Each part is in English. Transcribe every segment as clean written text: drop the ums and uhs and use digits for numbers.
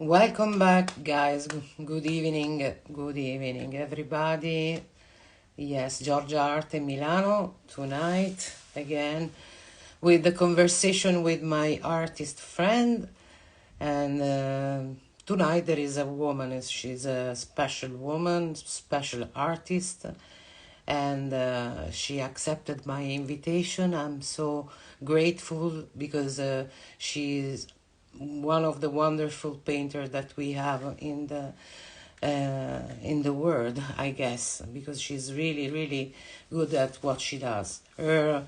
Welcome back, guys. Good evening. Good evening, everybody. Yes, Georgia Arte Milano tonight again with the conversation with my artist friend. And tonight there is a woman. She's a special woman, special artist, and she accepted my invitation. I'm so grateful because she's one of the wonderful painters that we have in the world, I guess, because she's really, really good at what she does. Her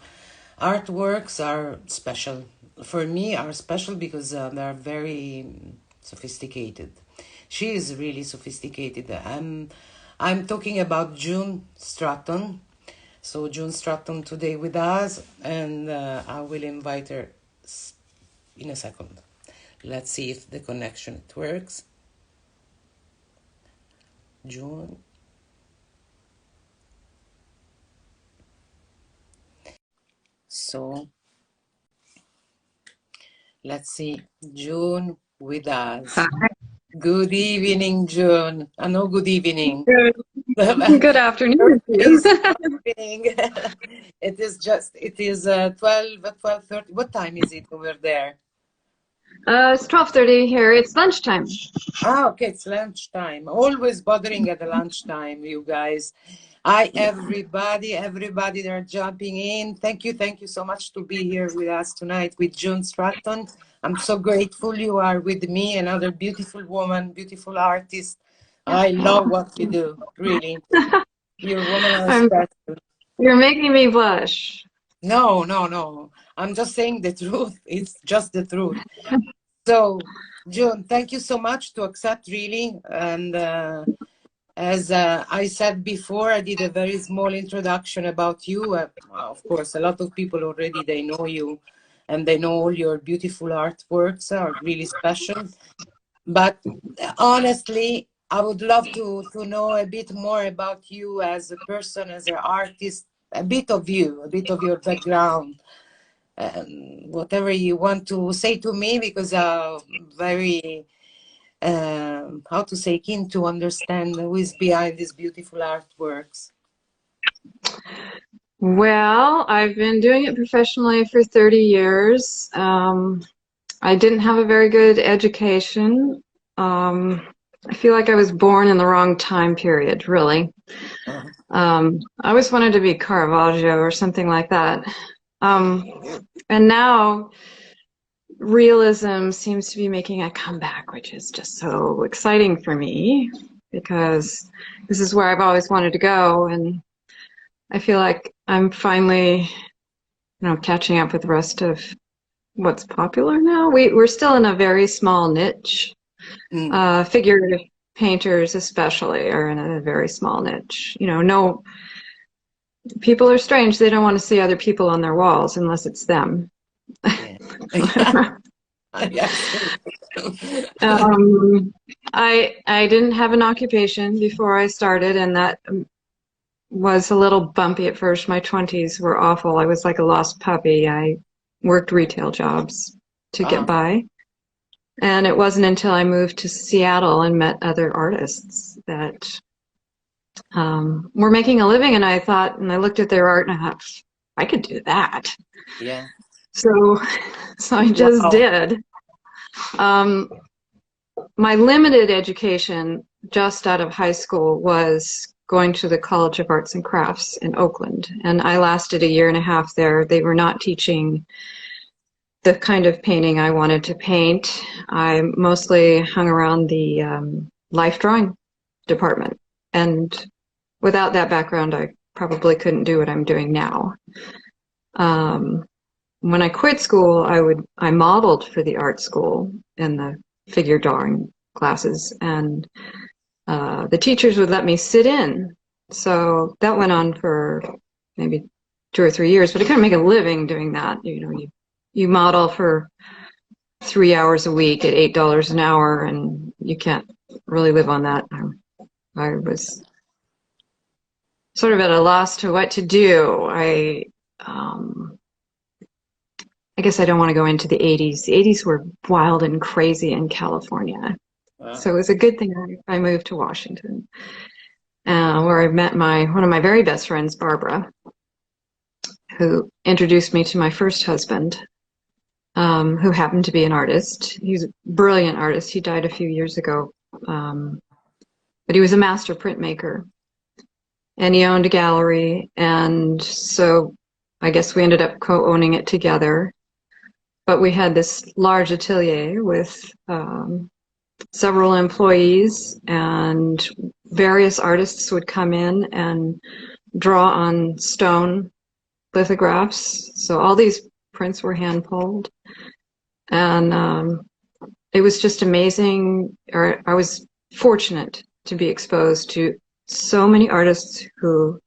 artworks are special. For me, are special because they're very sophisticated. She is really sophisticated. I'm talking about June Stratton. So June Stratton today with us, and I will invite her in a second. Let's see if the connection it works. June. So let's see. June with us. Hi. Good evening, June. No, good evening. Good afternoon to you. It's evening. It is 12:30. What time is it over there? It's 12:30 here. It's lunchtime. Ah, okay, it's lunchtime. Always bothering at the lunchtime, you guys. Hi, everybody that are jumping in. Thank you so much to be here with us tonight with June Stratton. I'm so grateful you are with me, another beautiful woman, beautiful artist. I love what you do, really. Your woman are I'm, special. you're making me blush. No, no, no. I'm just saying the truth. It's just the truth. So, June, thank you so much to accept, really. And as I said before, I did a very small introduction about you. Of course, a lot of people already, they know you and they know all your beautiful artworks are really special. But honestly, I would love to know a bit more about you as a person, as an artist, a bit of you, a bit of your background, whatever you want to say to me, because I'm very, how to say, keen to understand who is behind these beautiful artworks. Well, I've been doing it professionally for 30 years. I didn't have a very good education. I feel like I was born in the wrong time period, really. Uh, I always wanted to be Caravaggio or something like that. And now realism seems to be making a comeback, which is just so exciting for me because this is where I've always wanted to go, and I feel like I'm finally, catching up with the rest of what's popular now. We're still in a very small niche. mm, Figurative painters especially are in a very small niche. No, people are strange. They don't want to see other people on their walls unless it's them. yeah. Yes. I didn't have an occupation before I started, and that was a little bumpy at first. My 20s were awful. I was like a lost puppy. I worked retail jobs to get Ah, by. And it wasn't until I moved to Seattle and met other artists that were making a living. And I thought, and I looked at their art and I thought, I could do that. yeah. So, so I just Wow. did. My limited education just out of high school was going to the College of Arts and Crafts in Oakland, and I lasted a year and a half there. They were not teaching the kind of painting I wanted to paint. I mostly hung around the life drawing department, and without that background, I probably couldn't do what I'm doing now. When I quit school, I modeled for the art school in the figure drawing classes, and the teachers would let me sit in. So that went on for maybe 2 or 3 years, but I couldn't make a living doing that. You model for 3 hours a week at $8 an hour, and you can't really live on that. I was sort of at a loss to what to do. I guess I don't want to go into the 80s. The 80s were wild and crazy in California. So it was a good thing I moved to Washington, where I met one of my very best friends, Barbara, who introduced me to my first husband, who happened to be an artist. He's a brilliant artist. He died a few years ago, but he was a master printmaker, and he owned a gallery, and so I guess we ended up co-owning it together. But we had this large atelier with several employees, and various artists would come in and draw on stone lithographs. So all these prints were hand pulled, and it was just amazing. I was fortunate to be exposed to so many artists who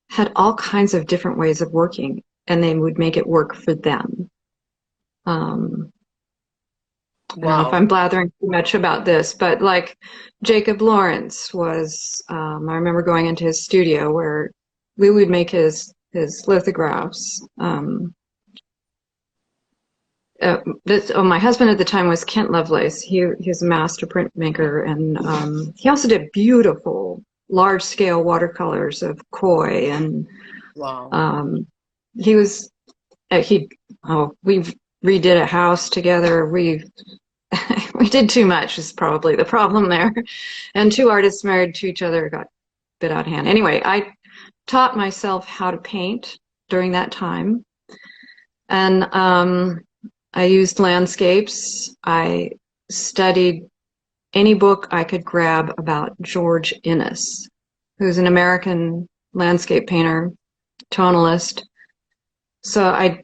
had all kinds of different ways of working, and they would make it work for them. I don't know if I'm blathering too much about this, but like Jacob Lawrence was, I remember going into his studio where we would make his lithographs. My husband at the time was Kent Lovelace. He's a master printmaker, and he also did beautiful large-scale watercolors of koi, and we redid a house together. We did too much is probably the problem there, and two artists married to each other got a bit out of hand. Anyway, I taught myself how to paint during that time, and I used landscapes. I studied any book I could grab about George Inness, who's an American landscape painter, tonalist. So I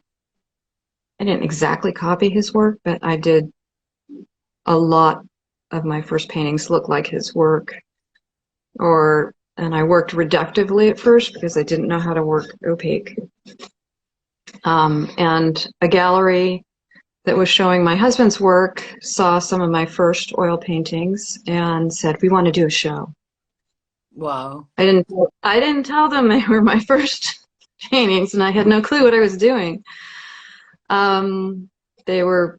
didn't exactly copy his work, but I did a lot of my first paintings look like his work. And I worked reductively at first because I didn't know how to work opaque. And a gallery that was showing my husband's work saw some of my first oil paintings and said, "We want to do a show." Wow. I didn't tell them they were my first paintings, and I had no clue what I was doing. They were,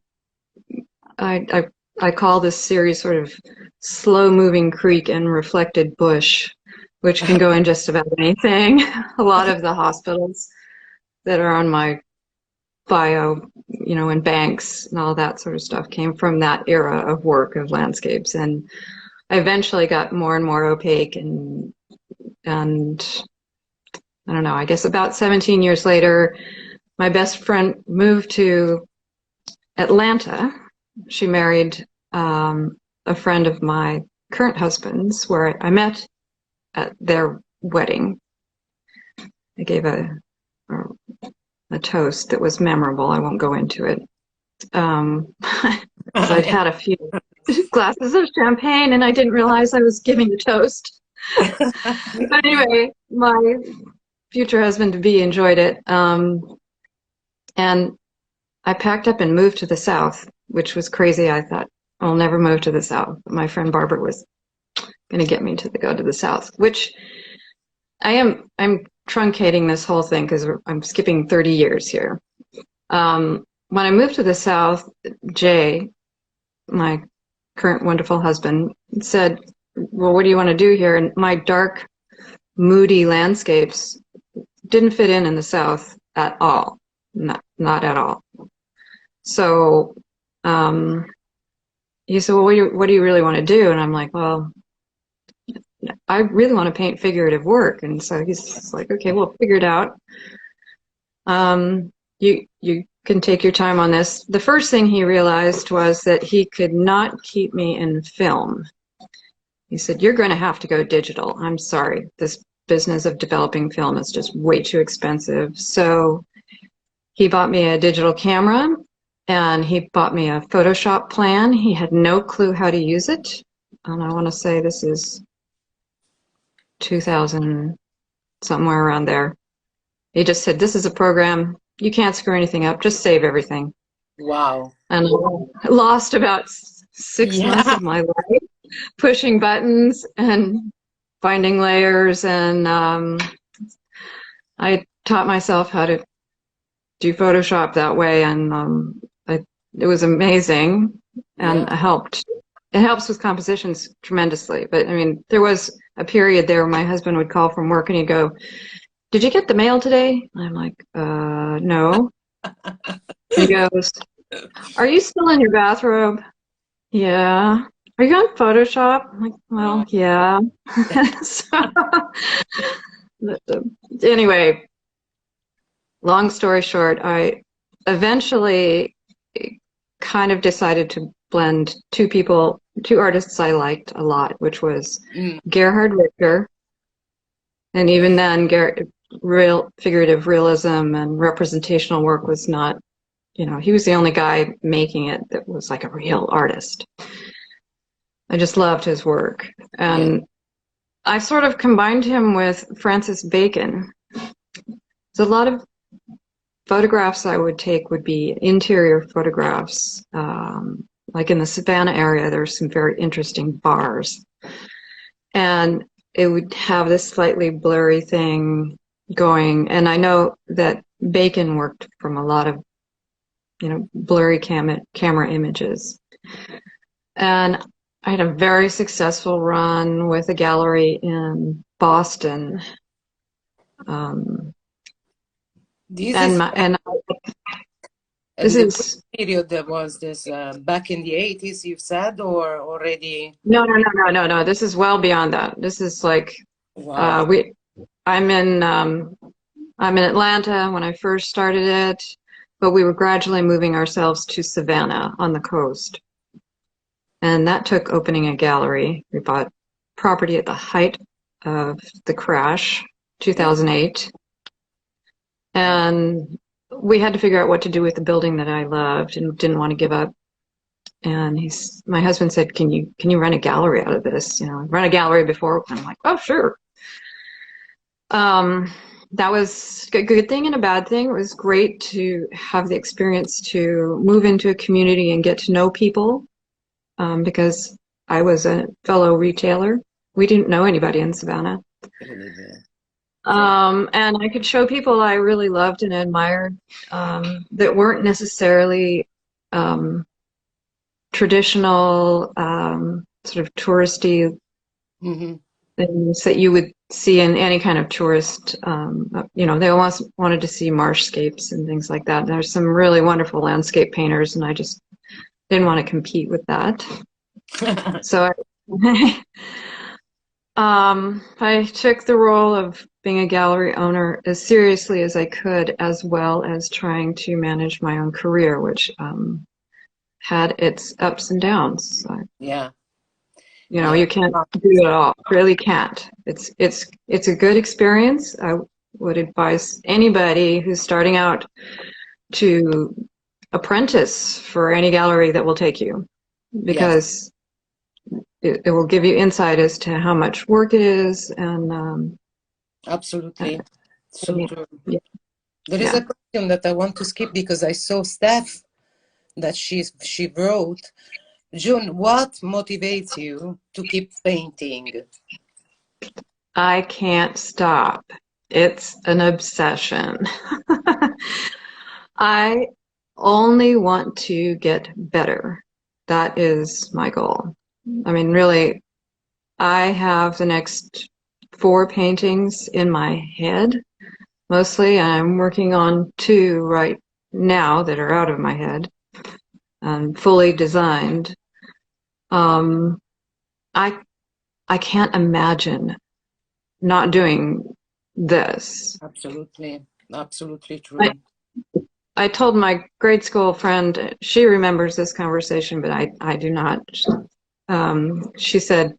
I call this series sort of slow-moving creek and reflected bush, which can go in just about anything. A lot of the hospitals that are on my bio, and banks and all that sort of stuff came from that era of work of landscapes. And I eventually got more and more opaque, and I don't know, I guess about 17 years later, my best friend moved to Atlanta. She married a friend of my current husband's, where I met at their wedding. I gave a toast that was memorable. I won't go into it. I'd had a few glasses of champagne and I didn't realize I was giving a toast. But anyway, my future husband-to-be enjoyed it. And I packed up and moved to the South, which was crazy. I thought, I'll never move to the South. But my friend Barbara was going to get me to go to the South, which I'm truncating this whole thing because I'm skipping 30 years here. When I moved to the South, Jay, my current wonderful husband, said, "Well, what do you want to do here?" And my dark, moody landscapes didn't fit in the South at all. Not at all. So he said, "Well, what do you really want to do?" And I'm like, "Well, I really want to paint figurative work." And so he's like, "Okay, we'll figure it out. You can take your time on this." The first thing he realized was that he could not keep me in film. He said, "You're going to have to go digital. I'm sorry. This business of developing film is just way too expensive." So he bought me a digital camera and he bought me a Photoshop plan. He had no clue how to use it. And I want to say this is 2000, somewhere around there. He just said, "This is a program. You can't screw anything up. Just save everything." Wow. And I lost about 6 months of my life pushing buttons and finding layers. And I taught myself how to do Photoshop that way. And it was amazing and helped it helps with compositions tremendously. But I mean, there was a period there where my husband would call from work and he'd go, "Did you get the mail today?" And I'm like, no. He goes, "Are you still in your bathrobe?" "Yeah." "Are you on Photoshop?" I'm like, "Well, yeah." So, anyway, long story short, I eventually kind of decided to blend two artists I liked a lot, which was Gerhard Richter, and even then, real figurative realism and representational work was not, he was the only guy making it that was like a real artist. I just loved his work. And I sort of combined him with Francis Bacon. So a lot of photographs I would take would be interior photographs. Like in the Savannah area, there's some very interesting bars. And it would have this slightly blurry thing going. And I know that Bacon worked from a lot of, blurry camera images. And I had a very successful run with a gallery in Boston. This is period that was this back in the 80s, you've said, or already? No. This is well beyond that. This is like, wow. I'm in Atlanta when I first started it, but we were gradually moving ourselves to Savannah on the coast. And that took opening a gallery. We bought property at the height of the crash, 2008. And we had to figure out what to do with the building that I loved and didn't want to give up. And my husband said, can you run a gallery out of this? Run a gallery before. And I'm like, oh, sure. That was a good thing and a bad thing. It was great to have the experience to move into a community and get to know people, because I was a fellow retailer. We didn't know anybody in Savannah. And I could show people I really loved and admired, that weren't necessarily traditional, sort of touristy things that you would see in any kind of tourist. They almost wanted to see marshscapes and things like that. There's some really wonderful landscape painters, and I just didn't want to compete with that. So I took the role of being a gallery owner as seriously as I could, as well as trying to manage my own career, which had its ups and downs. You can't do it all. Really can't. It's a good experience. I would advise anybody who's starting out to apprentice for any gallery that will take you, because it will give you insight as to how much work it is. And absolutely, so true. There is a question that I want to skip because I saw Steph that she wrote. June, what motivates you to keep painting? I can't stop. It's an obsession. I only want to get better. That is my goal. I mean, really, I have the next 4 paintings in my head, mostly. I'm working on 2 right now that are out of my head and fully designed. I can't imagine not doing this. Absolutely true. I told my grade school friend, she remembers this conversation, but I do not. She said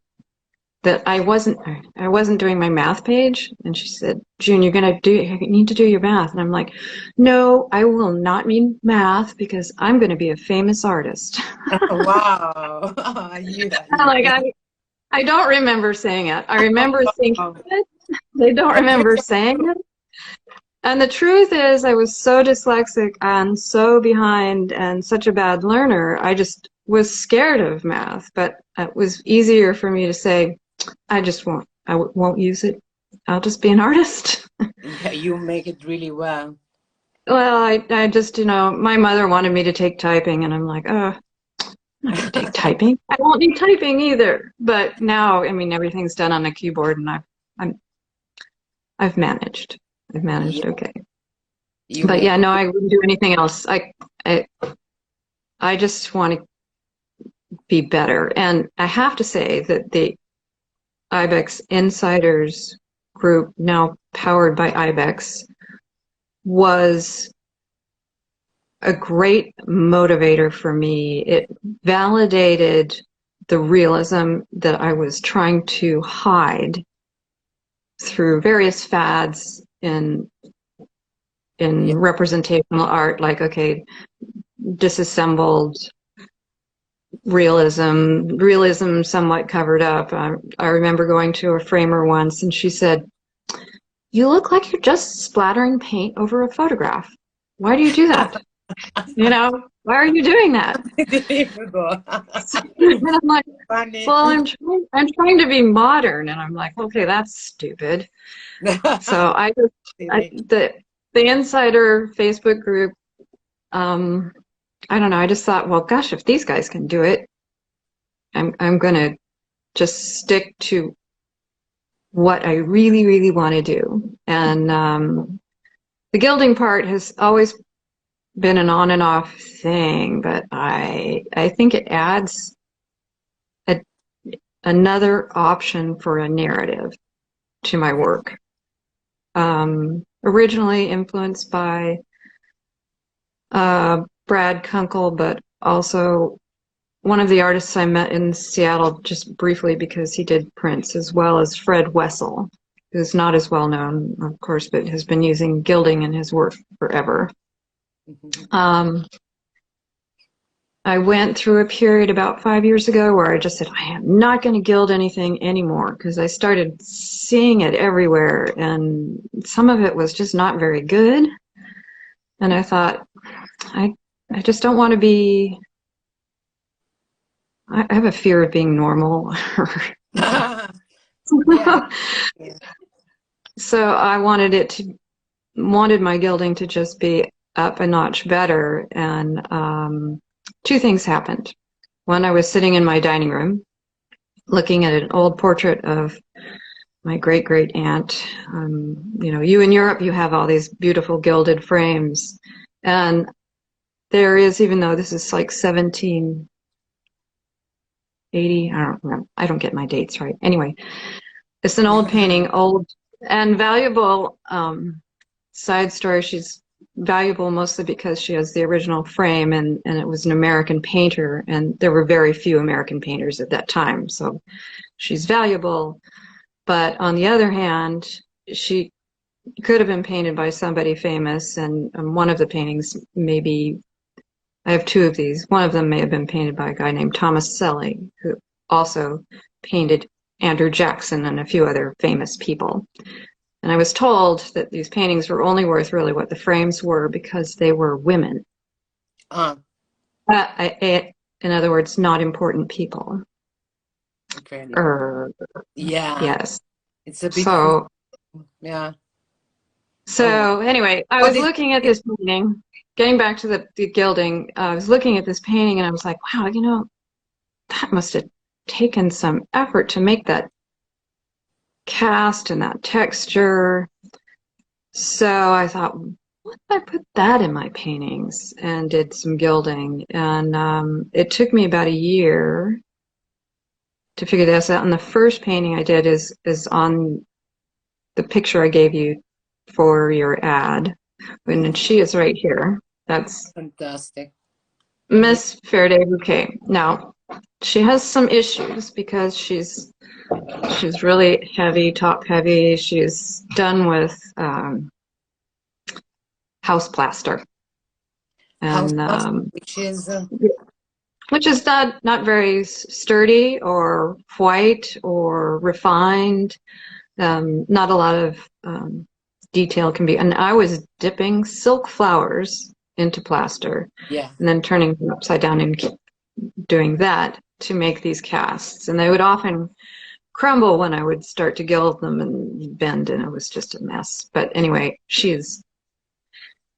that I wasn't doing my math page, and she said, "June, you need to do your math." And I'm like, "No, I will not need math because I'm going to be a famous artist." Wow. I don't remember saying it. I remember thinking it. I don't remember saying it. And the truth is, I was so dyslexic and so behind and such a bad learner, I just was scared of math. But it was easier for me to say, I won't use it. I'll just be an artist. Yeah, you make it really well. Well, I just, my mother wanted me to take typing, and I'm like, oh, I'm not going to take typing. I won't need typing either. But now, I mean, everything's done on a keyboard, and I've managed. I've managed Yeah, okay. But you yeah, no, I wouldn't do anything else. I just want to be better. And I have to say that the IBEX Insiders group, now powered by IBEX, was a great motivator for me. It validated the realism that I was trying to hide through various fads in yeah. representational art, like, okay, disassembled realism somewhat covered up. I remember going to a framer once, and she said, "You look like you're just splattering paint over a photograph. Why do you do that? You know, why are you doing that?" And I'm like, Funny. well, I'm trying to be modern, and I'm like, okay, that's stupid. So the Insider Facebook group, I don't know, I just thought, well, gosh, if these guys can do it, I'm gonna just stick to what I really, really want to do. And the gilding part has always been an on and off thing, but I think it adds another option for a narrative to my work. Originally influenced by Brad Kunkel, but also one of the artists I met in Seattle just briefly because he did prints, as well as Fred Wessel, who's not as well known, of course, but has been using gilding in his work forever. I went through a period about 5 years ago where I just said, I am not going to gild anything anymore, because I started seeing it everywhere, and some of it was just not very good. And I thought, I just don't want to be, I have a fear of being normal. Yeah. So I wanted my gilding to just be up a notch better. And two things happened. One, I was sitting in my dining room looking at an old portrait of my great aunt. You know, you in Europe, you have all these beautiful gilded frames. And there is, even though this is like 1780, I don't remember, I don't get my dates right. Anyway, it's an old painting, old and valuable. Side story, she's valuable mostly because she has the original frame, and it was an American painter, and there were very few American painters at that time, so she's valuable. But on the other hand, she could have been painted by somebody famous, and one of the paintings, maybe, I have two of these, one of them may have been painted by a guy named Thomas Selly, who also painted Andrew Jackson and a few other famous people. And I was told that these paintings were only worth really what the frames were because they were women. In other words, not important people. Okay. Yeah. Yes. It's a big so. Yeah. So anyway, I was looking at this painting, getting back to the gilding. I was looking at this painting, and I was like, wow, you know, that must have taken some effort to make that cast and that texture. So I thought, what if I put that in my paintings, and did some gilding. And it took me about a year to figure this out. And the first painting I did is on the picture I gave you for your ad. And she is right here. That's fantastic. Miss Faraday Bouquet. Now, she has some issues because she's really heavy, top heavy. She's done with house plaster, and which is not very sturdy or white or refined. Not a lot of detail can be. And I was dipping silk flowers into plaster, and then turning them upside down and doing that to make these casts, and they would often crumble when I would start to gild them and bend, and it was just a mess. But anyway, she's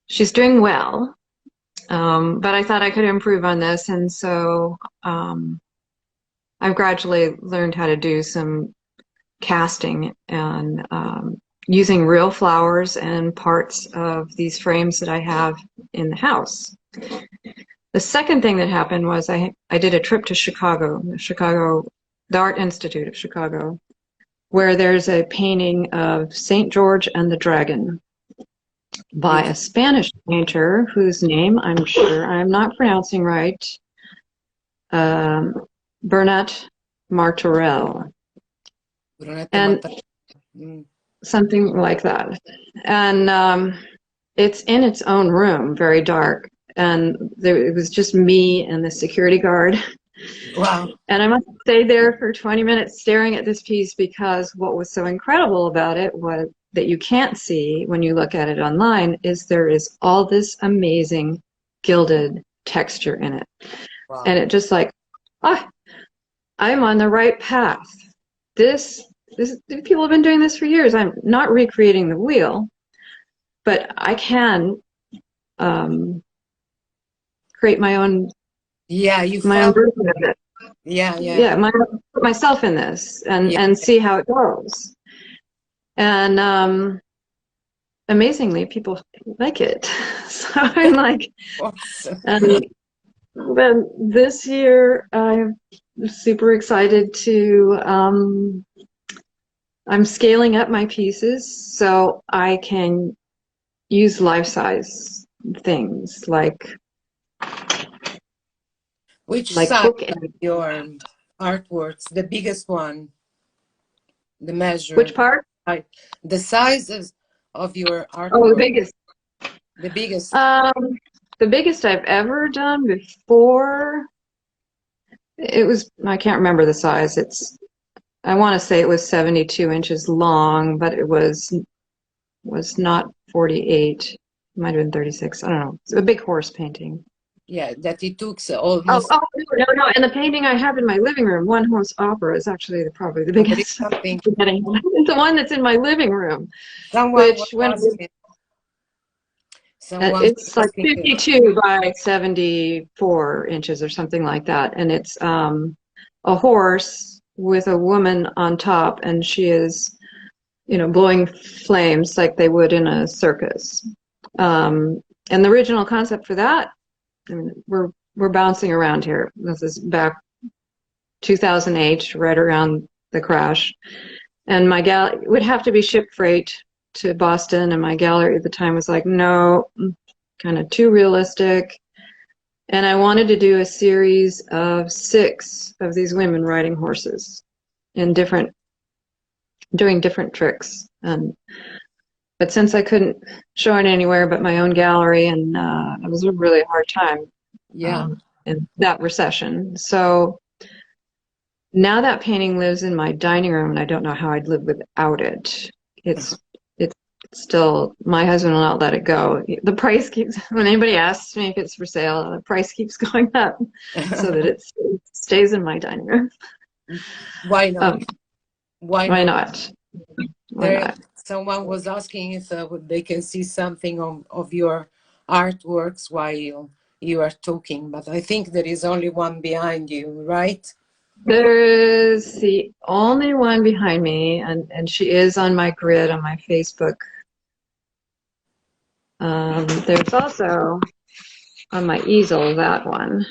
doing well, But I thought I could improve on this, and so I've gradually learned how to do some casting and using real flowers and parts of these frames that I have in the house. The second thing that happened was I did a trip to Chicago, the Art Institute of Chicago, where there's a painting of St. George and the Dragon by a Spanish painter whose name I'm sure I'm not pronouncing right, Bernat Martorell. And something like that. And it's in its own room, very dark. And it was just me and the security guard. Wow. And I must stay there for 20 minutes staring at this piece, because what was so incredible about it was that you can't see when you look at it online is there is all this amazing gilded texture in it. Wow. And it just like, I'm on the right path. People have been doing this for years. I'm not recreating the wheel, but I can create my own. Yeah, my own version of it. Yeah. Put myself in this and see how it goes. And amazingly, people like it. So I'm like, awesome. And then this year, I'm super excited to. I'm scaling up my pieces so I can use life-size things like. Which like size book of your artworks? The biggest one, the measure. Which part? The sizes of your artwork. Oh, the biggest. The biggest. The biggest I've ever done before. It was. I can't remember the size. I want to say it was 72 inches long, but it was not 48. It might have been 36. I don't know. It's a big horse painting. Yeah, that it took almost. Oh no! And the painting I have in my living room, One Horse Opera, is actually probably the biggest. It's the one that's in my living room. It's like 52 by 74 inches or something like that, and it's a horse with a woman on top, and she is, blowing flames like they would in a circus. And the original concept for that. I mean, we're bouncing around here. This is back 2008, right around the crash. And my gallery would have to be ship freight to Boston, and my gallery at the time was like, no, kind of too realistic. And I wanted to do a series of 6 of these women riding horses in doing different tricks. But since I couldn't show it anywhere but my own gallery, and it was a really hard time in that recession. So now that painting lives in my dining room, and I don't know how I'd live without it. It's still, my husband will not let it go. The price keeps, when anybody asks me if it's for sale, the price keeps going up so that it stays in my dining room. Why not? Why not? Someone was asking if they can see something of your artworks while you are talking, but I think there is only one behind you, right? There is the only one behind me, and she is on my grid on my Facebook. There's also on my easel, that one.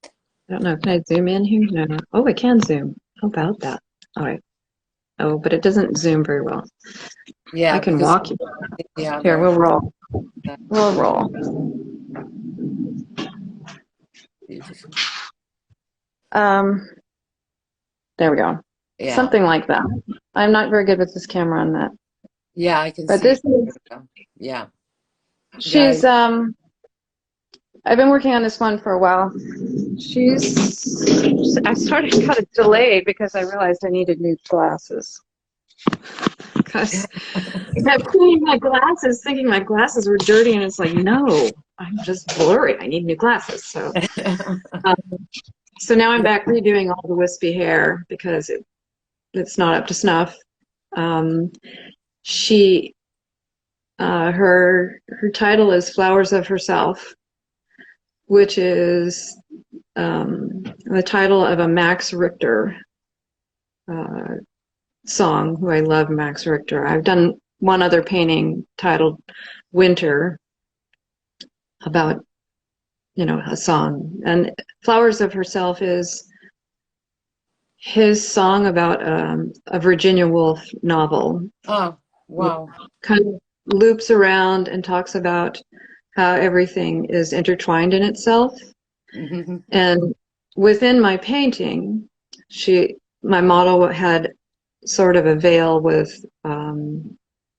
I don't know, can I zoom in here? No. Oh, I can zoom. How about that? All right. Oh, but it doesn't zoom very well. Yeah, I can walk you. Here, we'll roll. We'll roll. There we go. Yeah. Something like that. I'm not very good with this camera on that. Yeah, I can see. But this is, she's I've been working on this one for a while. I got it delayed because I realized I needed new glasses. Because I kept cleaning my glasses, thinking my glasses were dirty, and it's like, no, I'm just blurry. I need new glasses. So, so now I'm back redoing all the wispy hair because it's not up to snuff. Her title is Flowers of Herself, which is the title of a Max Richter song, who I love, Max Richter. I've done one other painting titled Winter, about, a song. And Flowers of Herself is his song about a Virginia Woolf novel. Oh, wow. It kind of loops around and talks about how everything is intertwined in itself. Mm-hmm. And within my painting, my model had sort of a veil with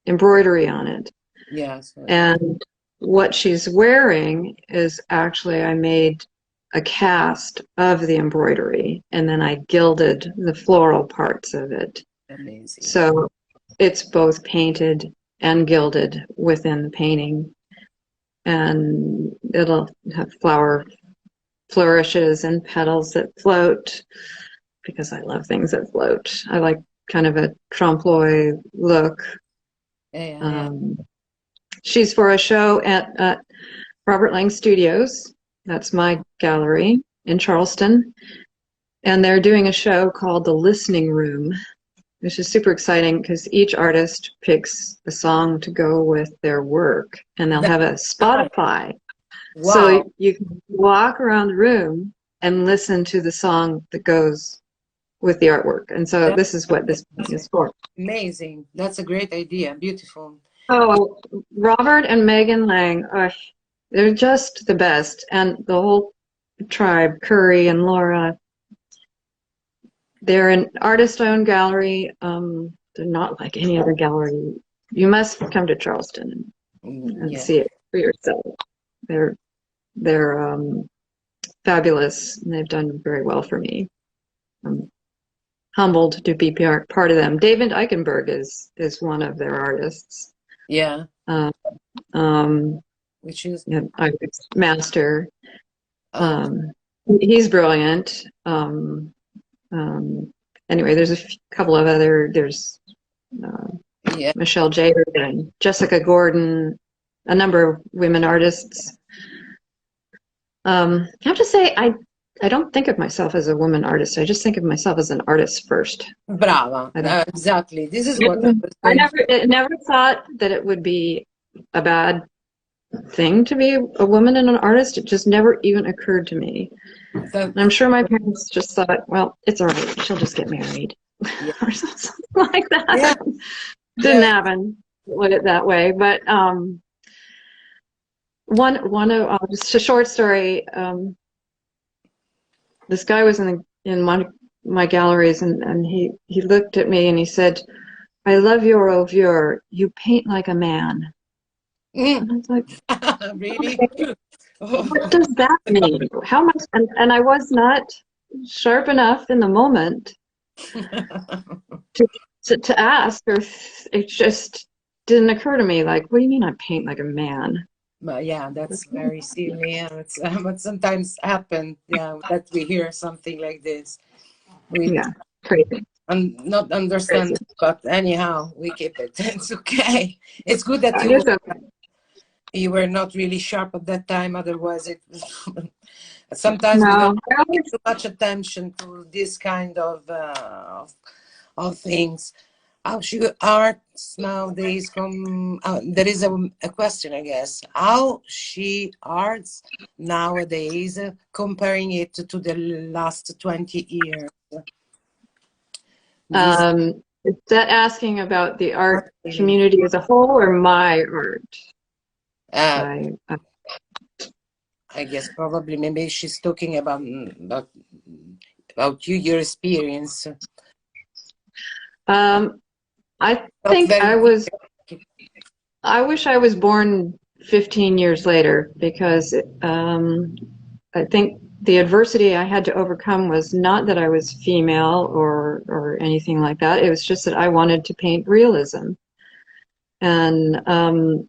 embroidery on it. Yes. And what she's wearing is actually, I made a cast of the embroidery, and then I gilded the floral parts of it. Amazing. So it's both painted and gilded within the painting. And it'll have flower flourishes and petals that float, because I love things that float. I like kind of a trompe l'oeil look. Yeah. She's for a show at Robert Lang Studios. That's my gallery in Charleston. And they're doing a show called The Listening Room, which is super exciting because each artist picks a song to go with their work. And they'll have a Spotify. Wow. So you can walk around the room and listen to the song that goes with the artwork. And so this is what this is for. Amazing. That's a great idea. Beautiful. Oh, Robert and Megan Lang, they're just the best. And the whole tribe, Curry and Laura, they're an artist-owned gallery. They're not like any other gallery. You must come to Charleston and see it for yourself. They're fabulous, and they've done very well for me. I'm humbled to be part of them. David Eichenberg is one of their artists. Yeah. Which is master. He's brilliant. Anyway, there's a couple of other. There's Michelle Jader and Jessica Gordon, a number of women artists. I have to say, I don't think of myself as a woman artist. I just think of myself as an artist first. Brava. Exactly. This is what I never thought that it would be a bad thing to be a woman and an artist. It just never even occurred to me. And I'm sure my parents just thought, well, it's all right. She'll just get married or something like that. Yeah. Didn't happen that way, but one of just a short story. This guy was in one of my galleries, and he looked at me and he said, "I love your oeuvre. You paint like a man." And I was like, really? What does that mean? How much? And I was not sharp enough in the moment to ask, or it just didn't occur to me. Like, what do you mean I paint like a man? But yeah, that's very silly. Yeah, it's but sometimes happen. Yeah, that we hear something like this. Crazy. And not understand, but anyhow, we keep it. It's okay. It's good that you were not really sharp at that time. Otherwise, it sometimes we don't pay too much attention to this kind of things. How should arts nowadays come? There is a question, I guess. How she arts nowadays, comparing it to the last 20 years? Is that asking about the art community as a whole, or my art? I guess probably maybe she's talking about you, your experience. I think I wish I was born 15 years later, because I think the adversity I had to overcome was not that I was female or anything like that. It was just that I wanted to paint realism. And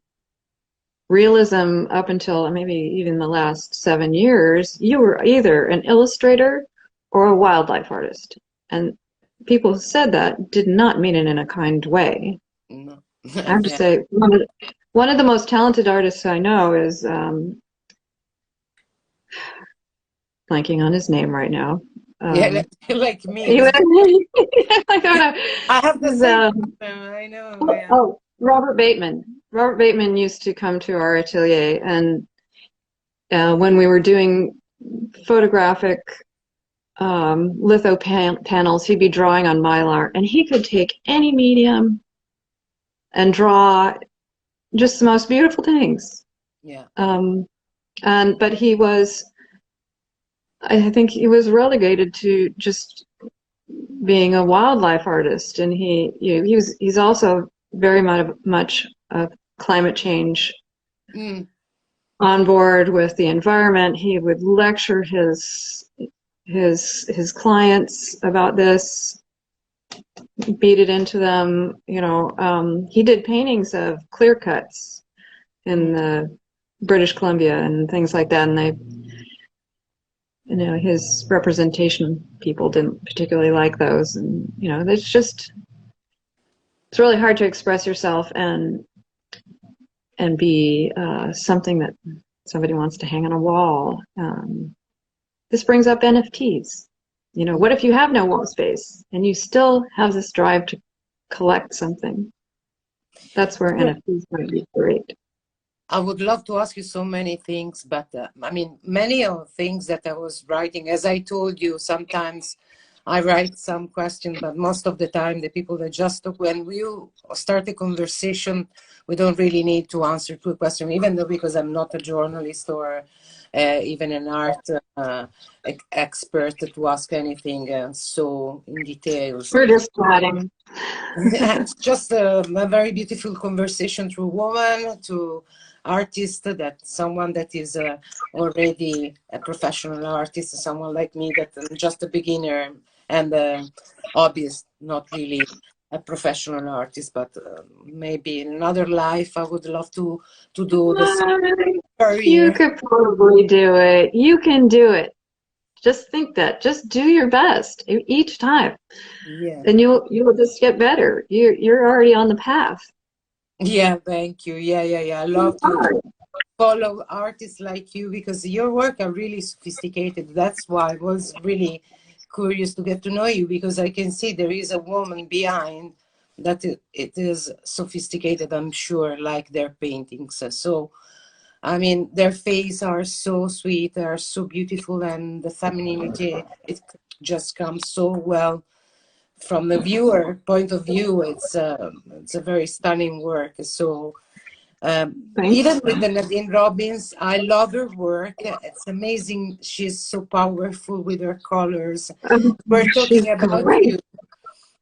realism, up until maybe even the last 7 years, you were either an illustrator or a wildlife artist. And people who said that did not mean it in a kind way. No. I have to say, one of the most talented artists I know is blanking on his name right now. Yeah, like me. I don't know. I have the He's, same. I know. Yeah. oh, Robert Bateman. Robert Bateman used to come to our atelier, and when we were doing photographic litho panels, he'd be drawing on Mylar, and he could take any medium and draw just the most beautiful things. Yeah. But I think he was relegated to just being a wildlife artist, and he's also very much a climate change on board with the environment. He would lecture his clients about this, beat it into them. He did paintings of clear cuts in the British Columbia and things like that, and his representation people didn't particularly like those, and it's really hard to express yourself and be something that somebody wants to hang on a wall. This brings up NFTs. What if you have no wall space and you still have this drive to collect something? That's where NFTs might be great. I would love to ask you so many things, but I mean, many of the things that I was writing, as I told you, sometimes I write some question, but most of the time the people that just talk, when we start a conversation, we don't really need to answer to a question, even though because I'm not a journalist or even an art expert to ask anything so in details. We're just chatting. It's just a very beautiful conversation through woman to artist, that someone that is already a professional artist, someone like me that I'm just a beginner and hobbyist, not really a professional artist, but maybe in another life I would love to do this career. You could probably do it. You can do it. Just think that. Just do your best each time. Yeah. And you'll just get better. You're already on the path. Yeah, thank you. Yeah. I love to follow artists like you because your work are really sophisticated. That's why I was really curious to get to know you, because I can see there is a woman behind that it is sophisticated, I'm sure, like their paintings. So, I mean, their faces are so sweet, they are so beautiful, and the femininity, it just comes so well from the viewer point of view. It's a very stunning work. So even with the Nadine Robbins, I love her work. It's amazing. She's so powerful with her colors. We're talking about you.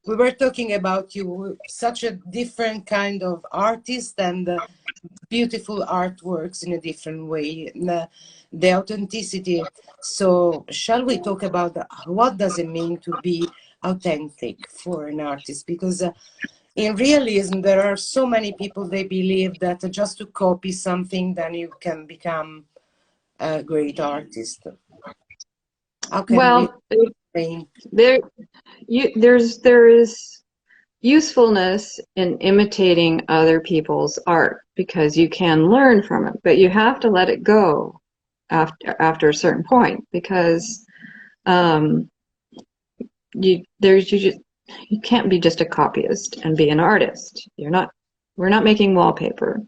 We were talking about you, such a different kind of artist, and beautiful artworks in a different way. The authenticity. So shall we talk about what does it mean to be authentic for an artist? Because in realism, there are so many people, they believe that just to copy something, then you can become a great artist. How can we explain? There is usefulness in imitating other people's art because you can learn from it, but you have to let it go after a certain point, because you can't be just a copyist and be an artist. We're not making wallpaper.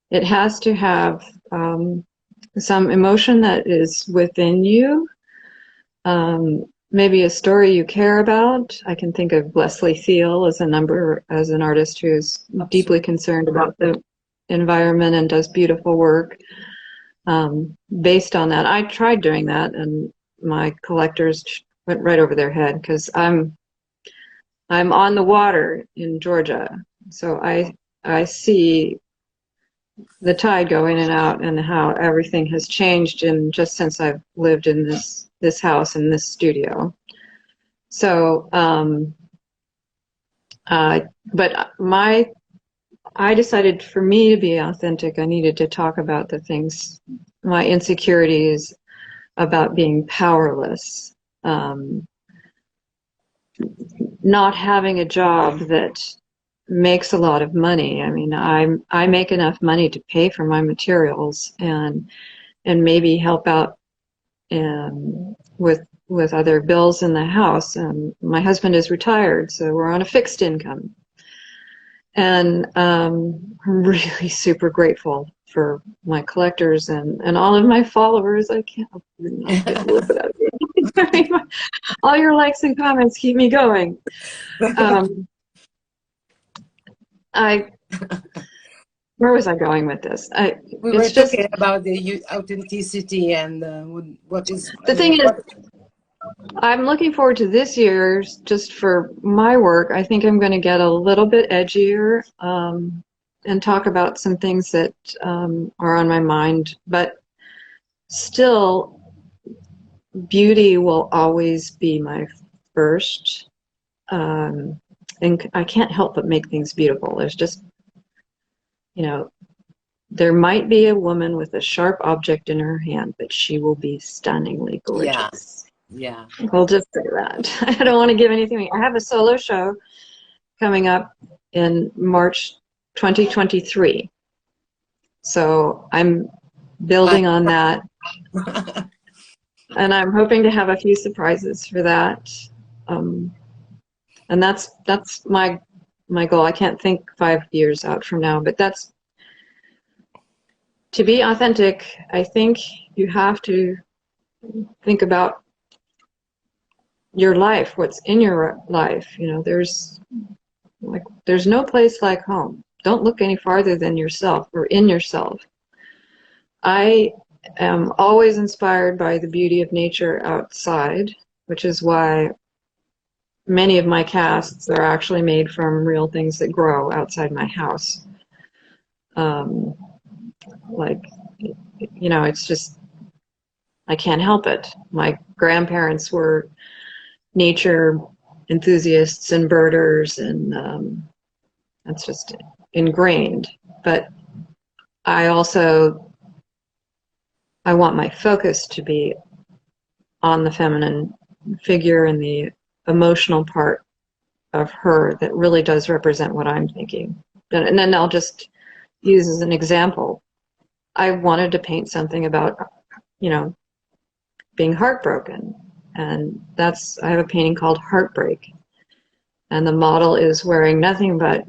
It has to have some emotion that is within you. Maybe a story you care about. I can think of Leslie Thiel as an artist who's deeply concerned about the environment and does beautiful work based on that. I tried doing that, and my collectors went right over their head because I'm on the water in Georgia, so I see the tide go in and out and how everything has changed just since I've lived in this house and this studio. So, but I decided for me to be authentic, I needed to talk about the things, my insecurities about being powerless, not having a job that makes a lot of money. I mean, I make enough money to pay for my materials and maybe help out with other bills in the house. My husband is retired, so we're on a fixed income. And I'm really super grateful for my collectors and all of my followers. I can't live without you. All your likes and comments keep me going. Where was I going with this? We were talking about the authenticity and what is... The thing is, I'm looking forward to this year just for my work. I think I'm going to get a little bit edgier and talk about some things that are on my mind. But still, beauty will always be my first. And I can't help but make things beautiful. There's just, there might be a woman with a sharp object in her hand, but she will be stunningly gorgeous. Yeah. We'll just say that. I don't want to give anything. I have a solo show coming up in March 2023. So I'm building on that. And I'm hoping to have a few surprises for that. And that's my goal. I can't think 5 years out from now, but that's to be authentic. I think you have to think about your life, what's in your life. There's no place like home. Don't look any farther than yourself or in yourself. I am always inspired by the beauty of nature outside, which is why many of my casts are actually made from real things that grow outside my house. It's just, I can't help it. My grandparents were nature enthusiasts and birders, and that's just ingrained. But I want my focus to be on the feminine figure and the emotional part of her that really does represent what I'm thinking. And then I'll just use as an example, I wanted to paint something about, being heartbroken. And I have a painting called Heartbreak. And the model is wearing nothing but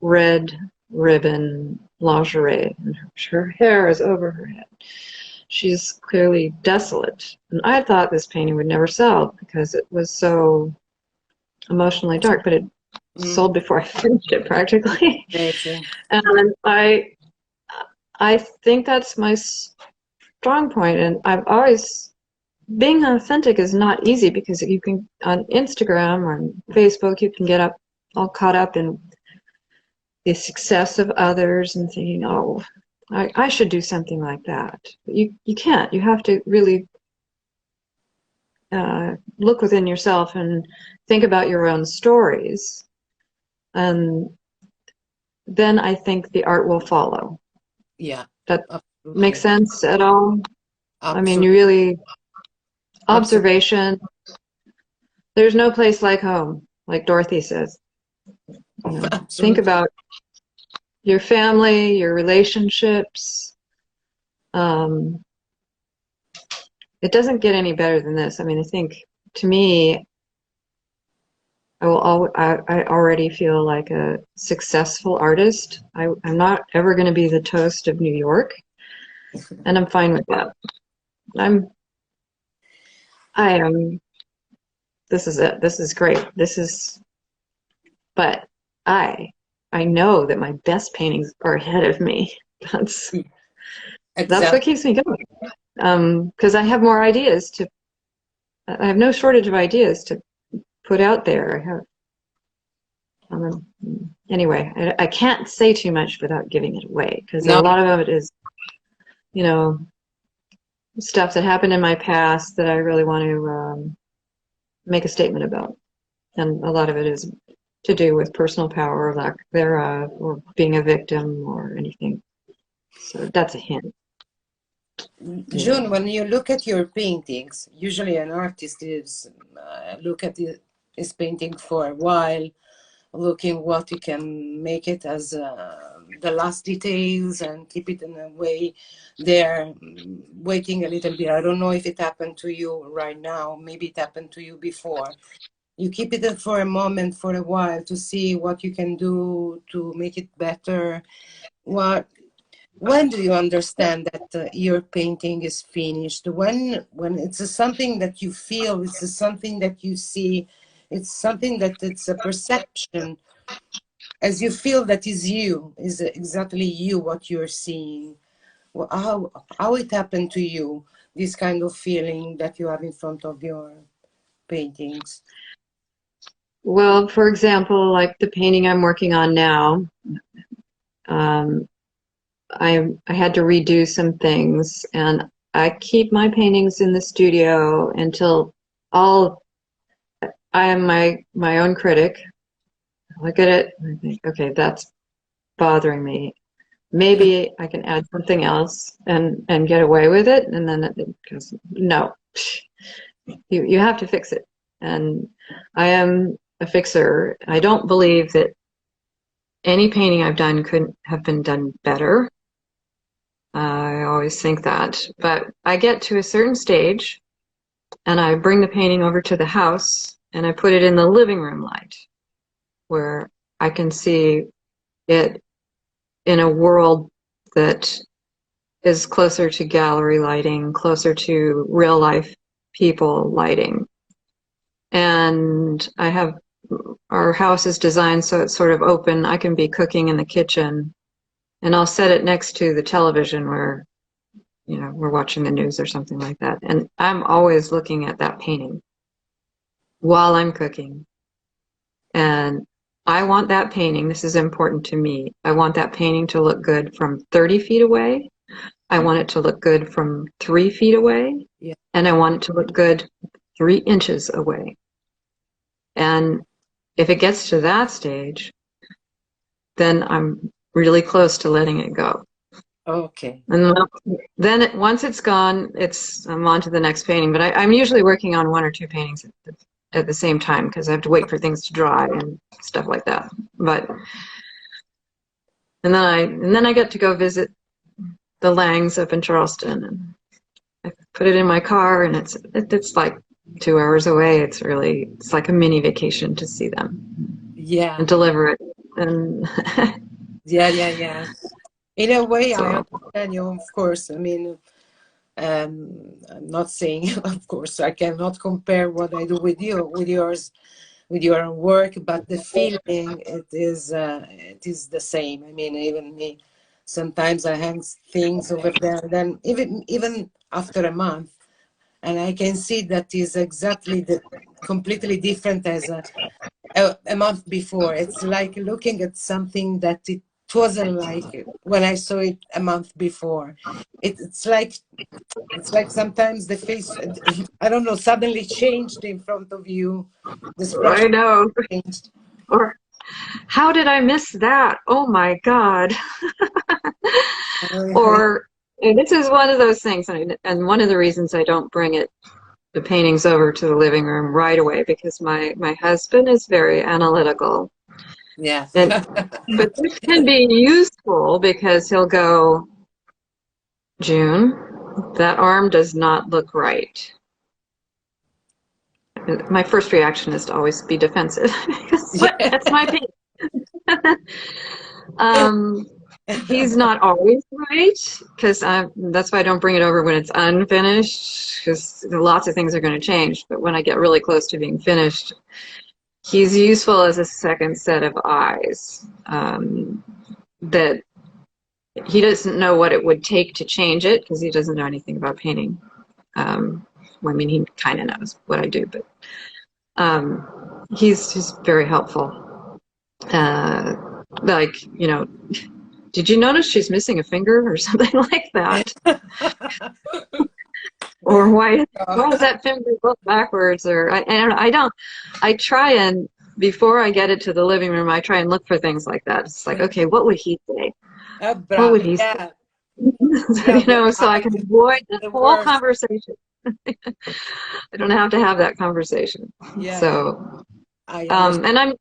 red ribbon lingerie. And her hair is over her head. She's clearly desolate. And I thought this painting would never sell because it was so emotionally dark, but it sold before I finished it practically. And I think that's my strong point. And I've always, being authentic is not easy because you can, on Instagram or on Facebook, you can get all caught up in the success of others and thinking, oh, I should do something like that. But you can't. You have to really look within yourself and think about your own stories. And then I think the art will follow. Yeah. That makes sense at all? Absolutely. I mean, you really, observation. There's no place like home, like Dorothy says. Think about your family, your relationships. It doesn't get any better than this. I mean, I think, to me, I already feel like a successful artist. I'm not ever going to be the toast of New York, and I'm fine with that. I am. This is it. This is great. But I know that my best paintings are ahead of me. That's what keeps me going. Because I have more ideas I have no shortage of ideas to put out there. Anyway, I can't say too much without giving it away, because a lot of it is, stuff that happened in my past that I really want to make a statement about. And a lot of it is to do with personal power or lack thereof, or being a victim or anything. So that's a hint. June, when you look at your paintings, usually an artist is look at his painting for a while, looking what he can make it as the last details and keep it in a way there, waiting a little bit. I don't know if it happened to you right now. Maybe it happened to you before. You keep it for a moment, for a while, to see what you can do to make it better. When do you understand that your painting is finished? When it's something that you feel, it's something that you see, it's something that it's a perception, as you feel that is you, is exactly you, what you're seeing. How it happened to you, this kind of feeling that you have in front of your paintings? Well, for example, like the painting I'm working on now, I had to redo some things, and I keep my paintings in the studio until I am my own critic. I look at it and I think, okay, that's bothering me. Maybe I can add something else and get away with it. And then it goes, no, you have to fix it. And I am a fixer. I don't believe that any painting I've done couldn't have been done better. I always think that. But I get to a certain stage and I bring the painting over to the house and I put it in the living room light where I can see it in a world that is closer to gallery lighting, closer to real life people lighting. And our house is designed so it's sort of open. I can be cooking in the kitchen and I'll set it next to the television where, we're watching the news or something like that. And I'm always looking at that painting while I'm cooking. And I want that painting, this is important to me, I want that painting to look good from 30 feet away. I want it to look good from 3 feet away. Yeah. And I want it to look good 3 inches away. And if it gets to that stage, then I'm really close to letting it go. Okay. And then once it's gone, I'm on to the next painting. But I'm usually working on 1 or 2 paintings at the same time because I have to wait for things to dry and stuff like that. And then I get to go visit the Langs up in Charleston, and I put it in my car, and it's like 2 hours away. It's like a mini vacation to see them. Yeah. And deliver it. And yeah. In a way, so. I understand you, of course. I mean, I'm not saying, of course, I cannot compare what I do with yours, with your work, but the feeling, it is the same. I mean, even me, sometimes I hang things over there, then even after a month, and I can see that is exactly completely different as a month before. It's like looking at something that it wasn't like when I saw it a month before. It's like sometimes the face, I don't know, suddenly changed in front of you. The expression I know. changed. Or how did I miss that? Oh my God. Or this is one of those things, and one of the reasons I don't bring the paintings over to the living room right away, because my husband is very analytical. Yeah. But this can be useful because he'll go, June, that arm does not look right. My first reaction is to always be defensive because that's my painting. He's not always right, because that's why I don't bring it over when it's unfinished, because lots of things are going to change. But when I get really close to being finished, he's useful as a second set of eyes, that he doesn't know what it would take to change it because he doesn't know anything about painting. I mean, he kind of knows what I do, but he's just very helpful. Like, did you notice she's missing a finger or something like that? Or why does that finger look backwards? Or I try and, before I get it to the living room, I try and look for things like that. It's like, okay, what would he say? What would he say? So I can avoid the whole conversation. I don't have to have that conversation. Yeah. So, and I'm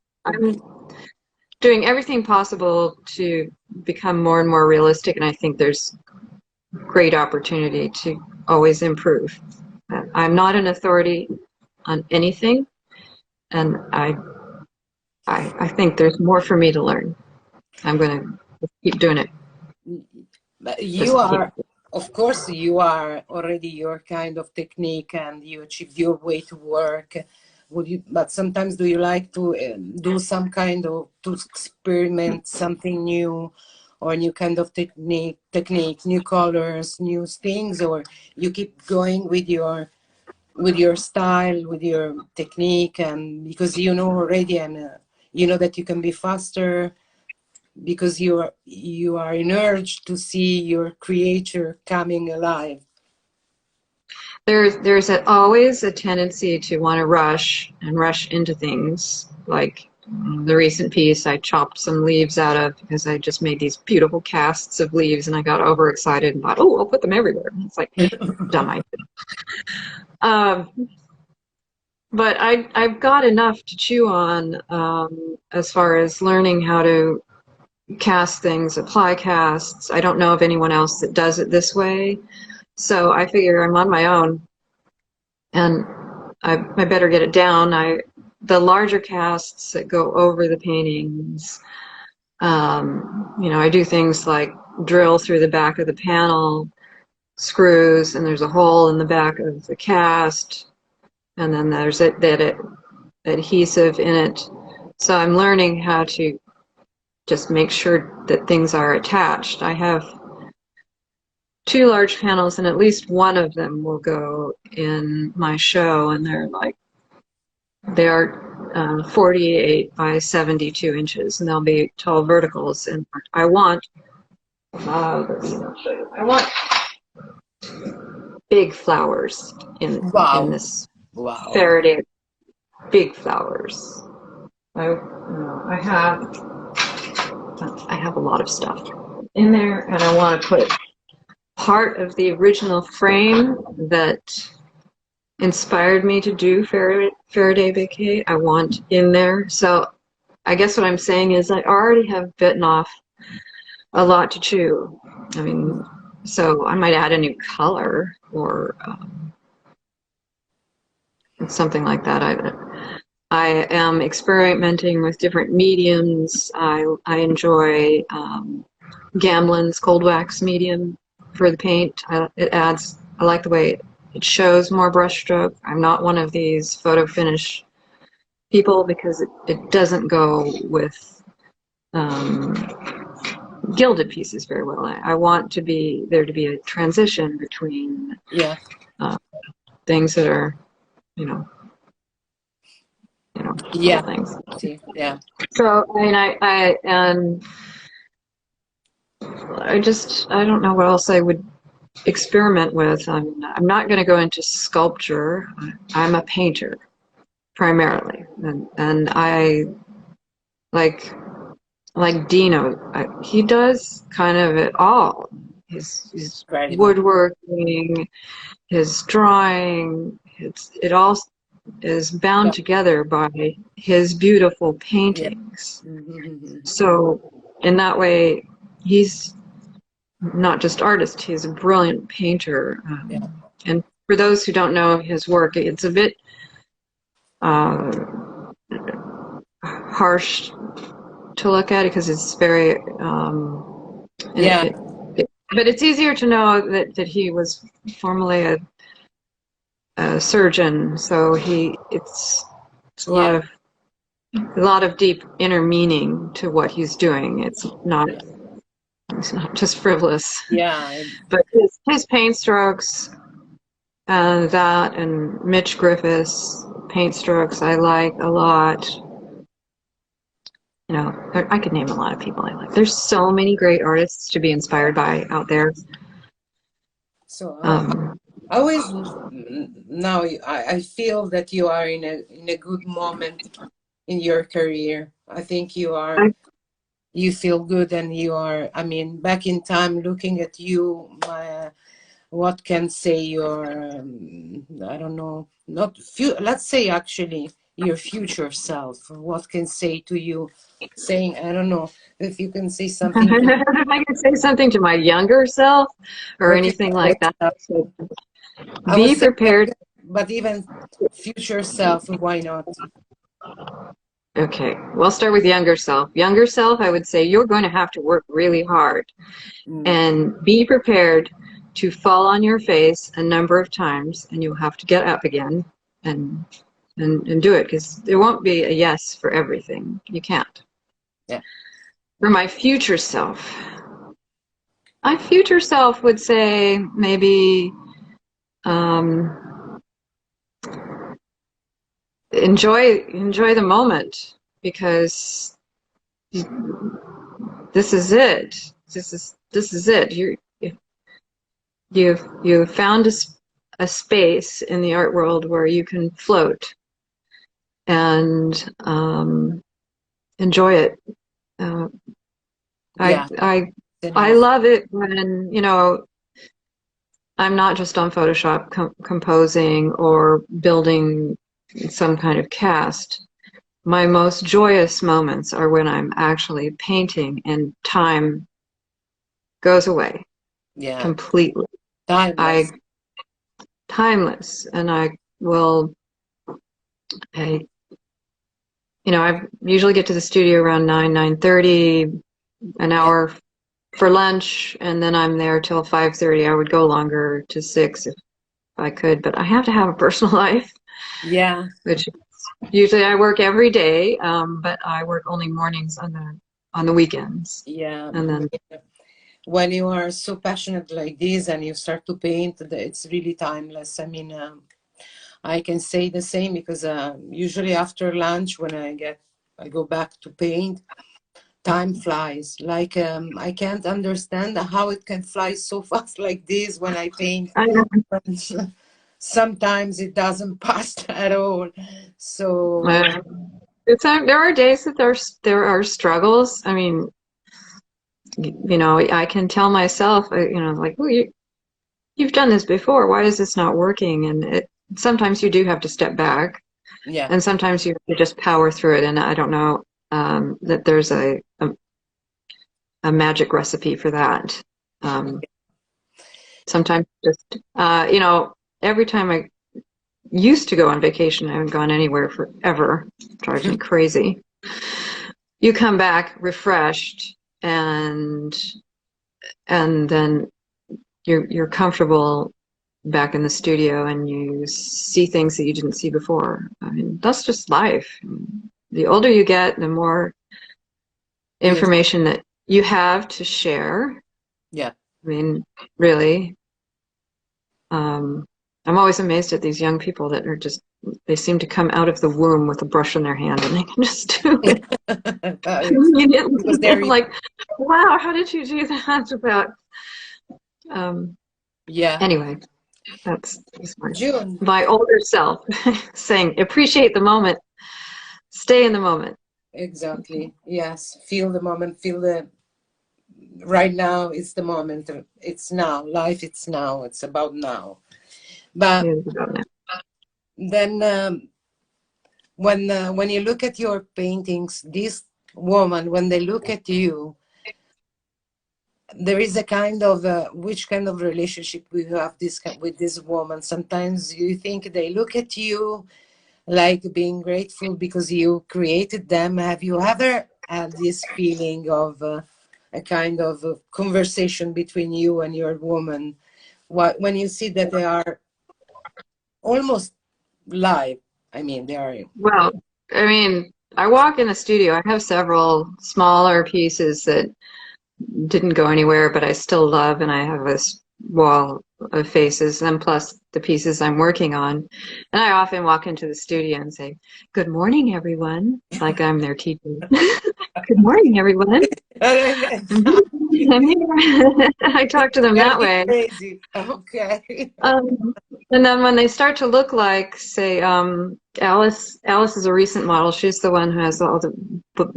doing everything possible to become more and more realistic, and I think there's great opportunity to always improve. I'm not an authority on anything, and I think there's more for me to learn. I'm going to keep doing it. You are, of course, you are already your kind of technique, and you achieved your way to work. Would you? But sometimes, do you like to do some kind of to experiment something new, or new kind of technique, new colors, new things, or you keep going with your style, with your technique, and because you know already, and you know that you can be faster, because you are in urge to see your creature coming alive. There's always a tendency to want to rush into things. Like the recent piece, I chopped some leaves out of because I just made these beautiful casts of leaves, and I got overexcited and thought, oh, I'll put them everywhere. It's like dumb idea. But I've got enough to chew on as far as learning how to cast things, apply casts. I don't know of anyone else that does it this way. So I figure I'm on my own, and I better get it down. The larger casts that go over the paintings, I do things like drill through the back of the panel, screws, and there's a hole in the back of the cast, and then there's that adhesive in it. So I'm learning how to just make sure that things are attached. I have 2 large panels, and at least one of them will go in my show, and they are 48 by 72 inches, and they'll be tall verticals. And I want, let's see, I'll show you. I want big flowers in this Faraday. Big flowers. I have a lot of stuff in there, and I want to put part of the original frame that inspired me to do Faraday Bouquet, I want in there. So I guess what I'm saying is I already have bitten off a lot to chew. I mean, so I might add a new color or something like that. I am experimenting with different mediums. I enjoy Gamblin's cold wax medium for the paint. I like the way it shows more brushstroke. I'm not one of these photo finish people because it doesn't go with gilded pieces very well. I want there to be a transition between things that are, things. Yeah. So I mean, I don't know what else I would experiment with. I'm not going to go into sculpture. I'm a painter primarily, and I like Dino. He does kind of it all. His woodworking, his drawing. It all is bound together by his beautiful paintings. So in that way, he's not just artist, he's a brilliant painter. And for those who don't know his work, it's a bit harsh to look at it because it's very but it's easier to know that he was formerly a surgeon, so it's a lot of deep inner meaning to what he's doing. It's not just frivolous. But his paint strokes and Mitch Griffith's paint strokes I like a lot. I could name a lot of people I like. There's so many great artists to be inspired by out there. So now I feel that you are in a good moment in your career. I think you feel good, and you are, I mean, back in time looking at you, what can say you're, I don't know, not few, let's say actually your future self? What can say to you, saying, I don't know, if you can say something to If I could say something to my younger self or or to anything your like that, self. I be was saying, prepared. but even future self, why not? Okay, we'll start with younger self. Younger self, I would say you're going to have to work really hard Mm. and be prepared to fall on your face a number of times, and you'll have to get up again and do it, because there won't be a yes for everything. You can't. Yeah. For my future self would say maybe um, enjoy the moment, because this is it. This is it. You've found a space in the art world where you can float and enjoy it. Uh, Yeah. I love it when, you know, I'm not just on Photoshop composing or building some kind of cast. My most joyous moments are when I'm actually painting and time goes away Yeah. completely. Timeless. Timeless, and I, I usually get to the studio around 9:30, an Yeah. hour for lunch, and then I'm there till 5:30. I would go longer to 6 if I could, but I have to have a personal life, Yeah. which usually I work every day, but I work only mornings on the weekends, Yeah. and then When you are so passionate like this and you start to paint, it's really timeless. I mean, I can say the same because usually after lunch, when I go back to paint, time flies. Like I can't understand how it can fly so fast like this when I paint. I know. Sometimes it doesn't pass at all. So There are days that there are struggles. I mean, I can tell myself, like, well, you've done this before. Why is this not working? And sometimes you do have to step back, yeah, and sometimes you have to just power through it. And I don't know that there's a magic recipe for that. Sometimes just, every time I used to go on vacation, I haven't gone anywhere forever. It drives me crazy. You come back refreshed, and then you're comfortable back in the studio, and you see things that you didn't see before. I mean, that's just life. The older you get, the more yes, information that you have to share. yeah. I mean, really, I'm always amazed at these young people that they seem to come out of the womb with a brush in their hand, and they can just do it Because immediately. they're I'm like, wow, how did you do that? yeah. Anyway, that's June, my older self saying, appreciate the moment, stay in the moment. exactly. Yes, feel the moment. Feel the right now. It's the moment. It's now. Life. It's now. It's about now. But then when you look at your paintings, this woman, when they look at you, there is a kind of which kind of relationship we have with this woman. Sometimes you think they look at you like being grateful because you created them. Have you ever had this feeling of a kind of conversation between you and your woman, when you see that they are almost live? I mean, they are. Well, I mean, I walk in the studio. I have several smaller pieces that didn't go anywhere, but I still love, and I have this wall of faces, and plus the pieces I'm working on. And I often walk into the studio and say, "Good morning, everyone," like I'm their teacher. Good morning, everyone. I'm here. I talk to them that way. Crazy. Okay. And then when they start to look like, say, Alice is a recent model. She's the one who has all the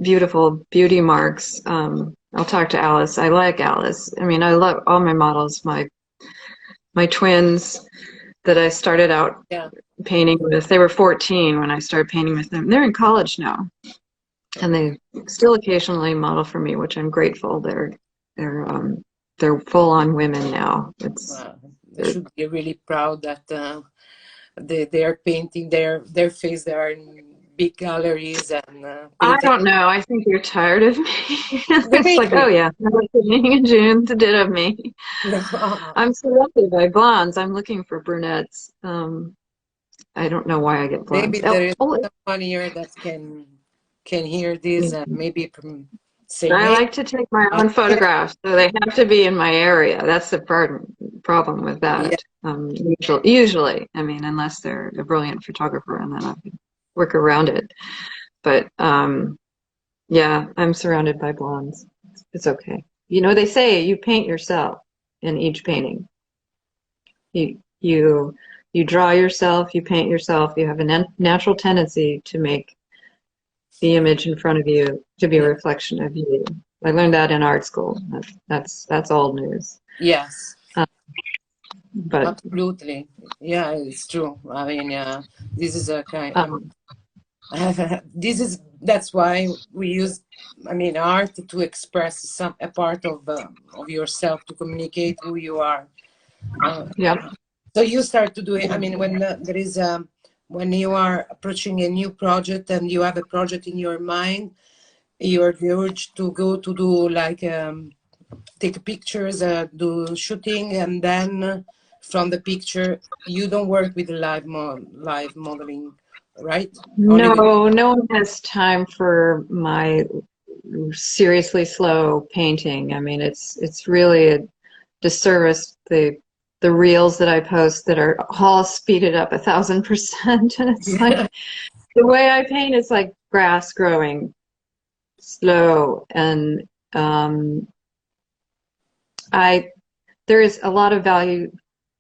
beautiful beauty marks. I'll talk to Alice. I like Alice. I mean, I love all my models, my twins. that I started out Yeah. painting with. They were 14 when I started painting with them. They're in college now, and they still occasionally model for me, which I'm grateful. They're full-on women now. They should be really proud that they are painting their face. They are in big galleries and I painting. don't know. I think you're tired of me. It's like, oh Really? yeah, another painting in June to did of me. No. I'm surrounded by blondes. I'm looking for brunettes. I don't know why I get blondes. Maybe there is Oh, someone here that can hear this and maybe say, I "Hey, like to take my own okay." photographs, so they have to be in my area. That's the problem with Yeah, that. Usually, I mean, unless they're a brilliant photographer, and then I can work around it. But yeah, I'm surrounded by blondes. It's okay. You know, they say you paint yourself in each painting. You draw yourself, you paint yourself. You have a natural tendency to make the image in front of you to be a yeah, reflection of you. I learned that in art school. That's old news. yes, Uh, but absolutely. Yeah, it's true. I mean, this is a kind. um, That's why we use, I mean, art to express a part of yourself, to communicate who you are. Uh, yeah, so you start to do it. I mean, when there is when you are approaching a new project and you have a project in your mind, you're the urge to go to do like take pictures, do shooting, and then from the picture you don't work with live modeling, right? Only with no one has time for my seriously slow painting. I mean, it's really a disservice. The reels that I post that are all speeded up 1,000%, and it's like yeah, the way I paint is like grass growing slow, and um, I there is a lot of value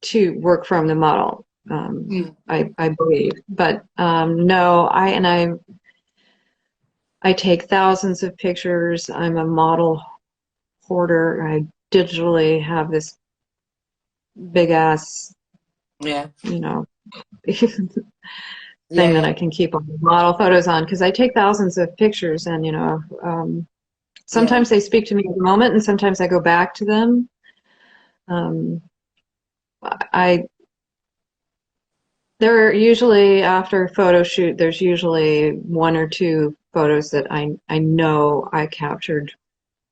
to work from the model. mm, I believe, but no, I take thousands of pictures. I'm a model hoarder. I digitally have this big ass, yeah, you know, yeah, thing that yeah, I can keep all the model photos on because I take thousands of pictures, and yeah, sometimes they speak to me at the moment, and sometimes I go back to them. Um, I There are usually after a photo shoot, there's usually one or two photos that I know I captured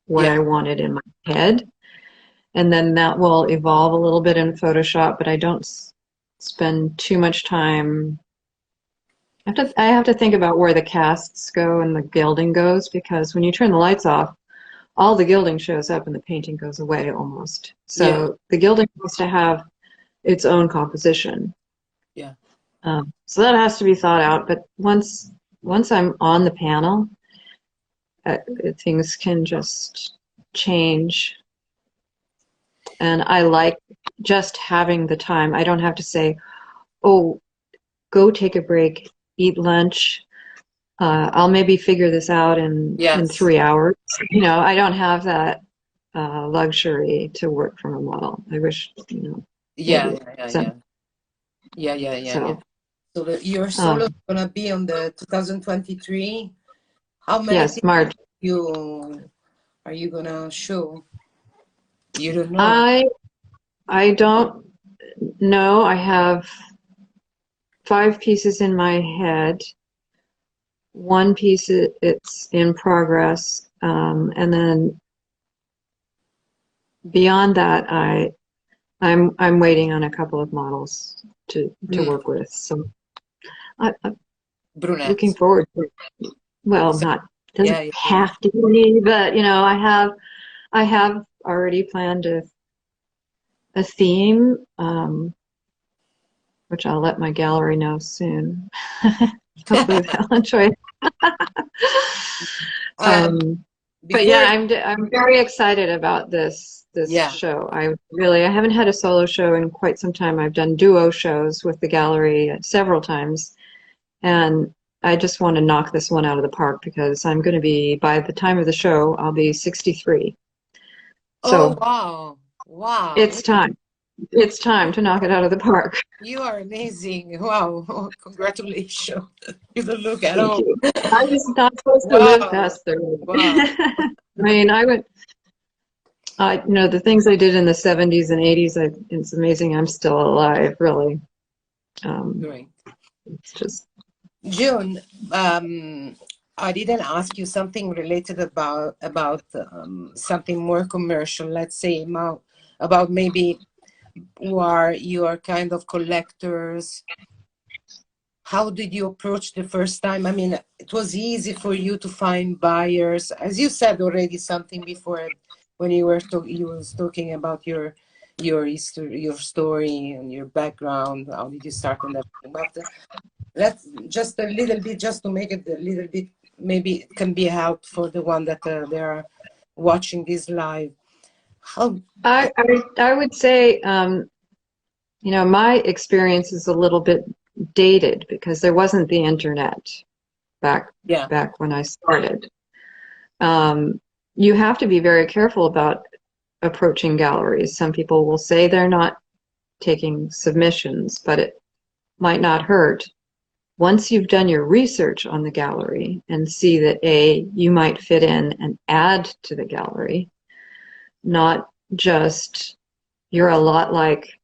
what I yeah, wanted in my head, and then that will evolve a little bit in Photoshop, but I don't spend too much time. I have to think about where the casts go and the gilding goes, because when you turn the lights off, all the gilding shows up and the painting goes away almost. yeah, So the gilding has to have its own composition. yeah, So that has to be thought out. But once I'm on the panel, things can just change. And I like just having the time. I don't have to say, "Oh, go take a break, eat lunch. I'll maybe figure this out in yes, 3 hours." You know, I don't have that luxury to work from a model. I wish, yeah, maybe yeah, yeah, some. yeah, yeah, yeah, yeah, yeah. So, So your solo is um, gonna be on the 2023. How many yes, things March. you are you gonna show? You don't know. I I don't know. I have 5 pieces in my head. One piece it's in progress, and then beyond that, I'm waiting on a couple of models to Mm, work with. So I'm looking brunette. forward to it. Well, So, not doesn't yeah, yeah, yeah. have to be, but I have already planned a theme, which I'll let my gallery know soon. Hopefully they'll enjoy it. um, Um, but yeah, before, I'm very excited about this yeah. show. I haven't had a solo show in quite some time. I've done duo shows with the gallery several times, and I just want to knock this one out of the park because I'm going to be, by the time of the show, I'll be 63. Oh So wow, wow, it's really? time. it's time to knock it out of the park. You are amazing. Wow. Oh, congratulations. You don't look at Thank all. you. I was not supposed to live Wow. past 30. Wow. I mean, I went, you know, the things I did in the 70s and 80s, it's amazing I'm still alive, really. Great. It's just, June, I didn't ask you something related about something more commercial. Let's say about maybe who are your kind of collectors. How did you approach the first time? I mean, it was easy for you to find buyers, as you said already something before when you were talking about your history, your story, and your background. How did you start and everything? But let's just a little bit, just to make it a little bit, maybe it can be a help for the one that they are watching this live. How? I would say, you know, my experience is a little bit dated because there wasn't the internet back Yeah. back when I started. You have to be very careful about approaching galleries. Some people will say they're not taking submissions, but it might not hurt. Once you've done your research on the gallery and see that you might fit in and add to the gallery, not just you're a lot like,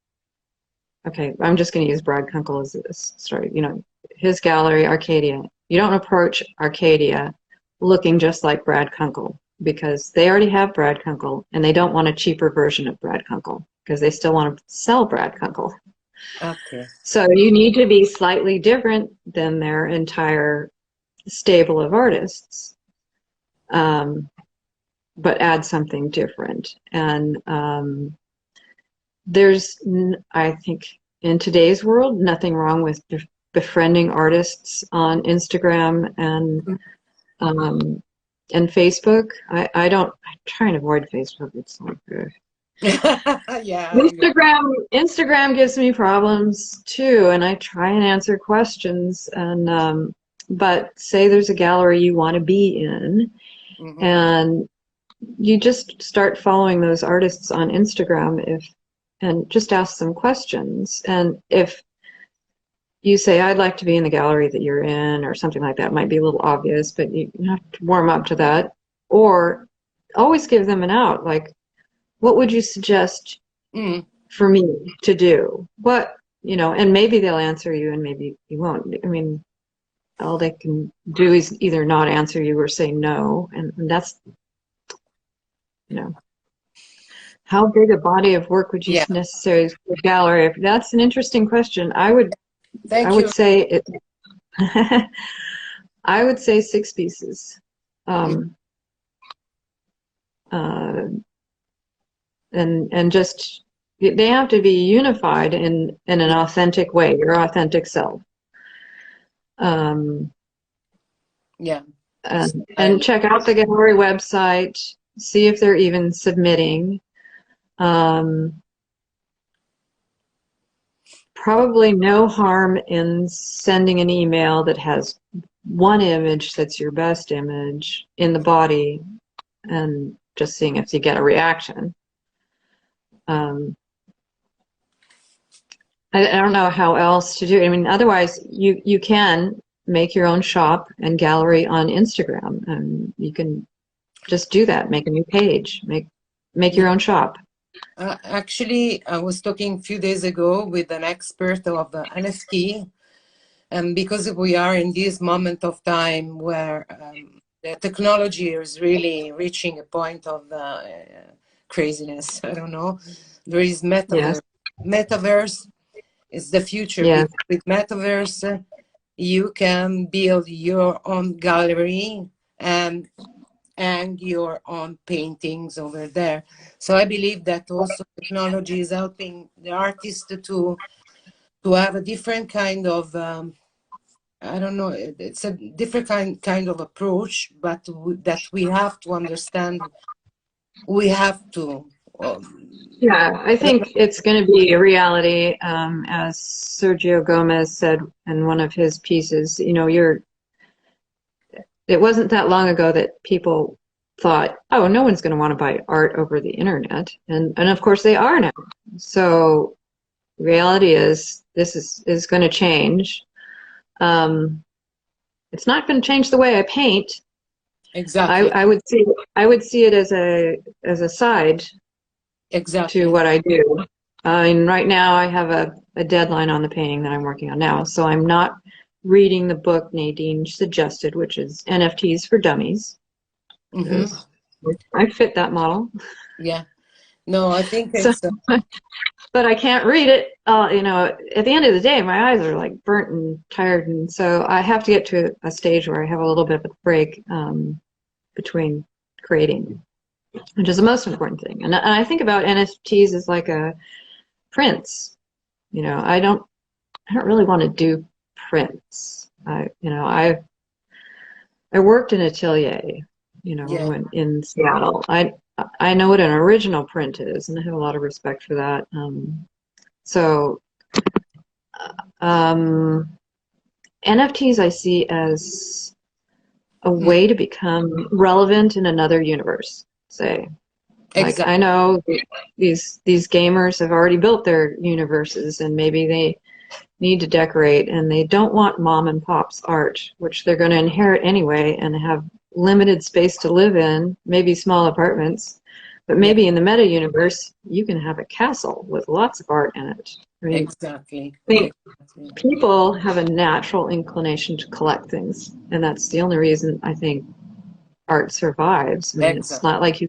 okay, I'm just going to use Brad Kunkel as a story. You know, his gallery, Arcadia. You don't approach Arcadia looking just like Brad Kunkel because they already have Brad Kunkel and they don't want a cheaper version of Brad Kunkel because they still want to sell Brad Kunkel. Okay. So you need to be slightly different than their entire stable of artists, but add something different. And there's, I think, in today's world, nothing wrong with befriending artists on Instagram and Facebook. I try and avoid Facebook. It's not good. Yeah. Instagram gives me problems too, and I try and answer questions. And but say there's a gallery you want to be in, and you just start following those artists on Instagram and just ask them questions. And if you say, I'd like to be in the gallery that you're in, or something like that, it might be a little obvious, but you have to warm up to that. Or always give them an out, like, what would you suggest for me to do? What, you know, and maybe they'll answer you and maybe you won't. I mean, all they can do is either not answer you or say no. And that's, you know, how big a body of work would you necessarily for a gallery? That's an interesting question. I would say I would say 6 pieces. And just they have to be unified in an authentic way, your authentic self. And check out the gallery website, see if they're even submitting. Probably no harm in sending an email that has one image that's your best image in the body and just seeing if you get a reaction. I don't know how else to do it. I mean, otherwise you can make your own shop and gallery on Instagram, and you can just do that. Make a new page. Make your own shop. Actually, I was talking a few days ago with an expert of NFT, and because we are in this moment of time where the technology is really reaching a point of craziness. I don't know. There is metaverse. Metaverse is the future. With metaverse, you can build your own gallery and your own paintings over there. So I believe that also technology is helping the artist to have a different kind of I don't know, it's a different kind of approach, but that we have to understand. We have to. Yeah, I think it's going to be a reality, as Sergio Gomez said in one of his pieces. You know, it wasn't that long ago that people thought, oh, no one's going to want to buy art over the internet. And of course they are now. So reality is this is going to change. It's not going to change the way I paint. Exactly. I would see it as a side to what I do. And right now I have a deadline on the painting that I'm working on now. So I'm not reading the book Nadine suggested, which is NFTs for Dummies. I fit that model. Yeah. No, I think it's... but I can't read it. You know, at the end of the day, my eyes are like burnt and tired. And so I have to get to a stage where I have a little bit of a break between creating, which is the most important thing. And I think about NFTs as like a prints. You know, I don't really want to do prints. I worked in Atelier, you know, when in Seattle. I know what an original print is, and I have a lot of respect for that. NFTs I see as a way to become relevant in another universe, say. Like, I know these gamers have already built their universes, and maybe they need to decorate, and they don't want mom and pop's art, which they're going to inherit anyway and have limited space to live in, maybe small apartments, but maybe in the meta universe you can have a castle with lots of art in it. I mean, people have a natural inclination to collect things, and that's the only reason I think art survives. I mean, it's not like you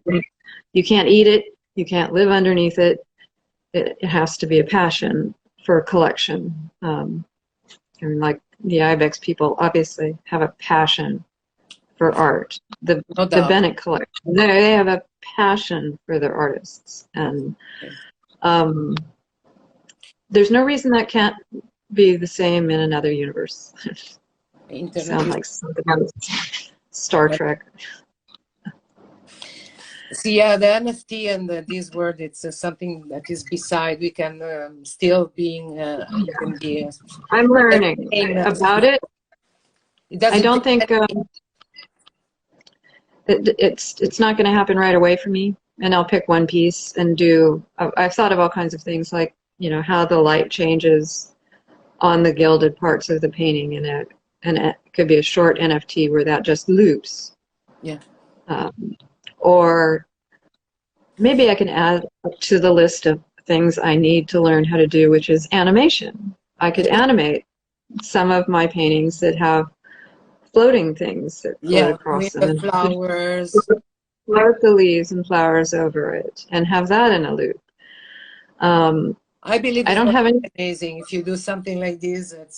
can't eat it, you can't live underneath it. It has to be a passion for a collection. I mean, like the Ibex people obviously have a passion for art. The Bennett collection, they have a passion for their artists, and there's no reason that can't be the same in another universe. Sound like something else. Star Trek. See, yeah, the NFT and this word, it's something that is beside. We can still being. Can be, I'm learning about it. I don't think it's not going to happen right away for me. And I'll pick one piece and do. I've thought of all kinds of things, like, you know, how the light changes on the gilded parts of the painting, and it could be a short NFT where that just loops. Yeah. Or maybe I can add to the list of things I need to learn how to do, which is animation. I could animate some of my paintings that have floating things that float across them. The flowers. Float the leaves and flowers over it and have that in a loop. I believe I don't have any... amazing. If you do something like this, it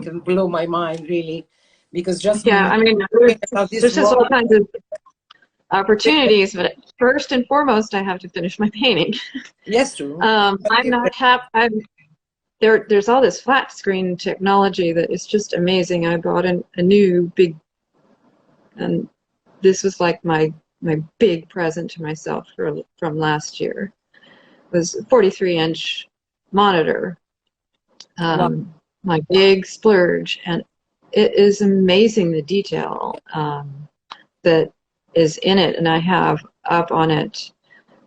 can blow my mind, really. Because I mean, there's just all kinds of opportunities, but first and foremost, I have to finish my painting. Yes, true. I'm not happy. There's all this flat screen technology that is just amazing. I bought a new big, and this was like my big present to myself from last year. It was a 43-inch monitor, my big splurge, and it is amazing the detail that is in it. And I have up on it,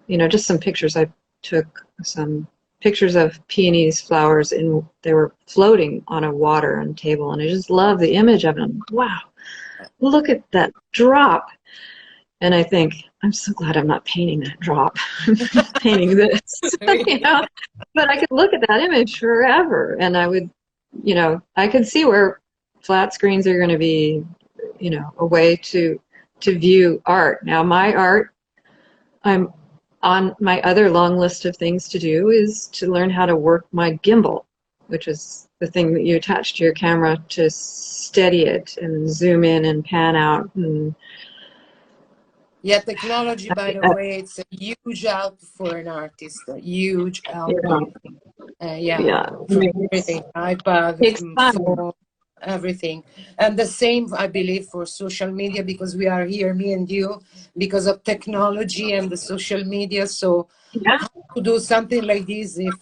you know, just some pictures. I took some pictures of peonies, flowers, and they were floating on a water and table, and I just love the image of them. Wow, look at that drop. And I think, I'm so glad I'm not painting that drop. I'm painting this, you know. But I could look at that image forever, and I would, you know, I could see where flat screens are going to be, you know, a way to view art. Now, my art, I'm on my other long list of things to do is to learn how to work my gimbal, which is the thing that you attach to your camera to steady it and zoom in and pan out. And yeah, technology, by the way, it's a huge help for an artist. A huge help. For everything, iPad, phone, everything. And the same, I believe, for social media, because we are here, me and you, because of technology and the social media. So to do something like this, if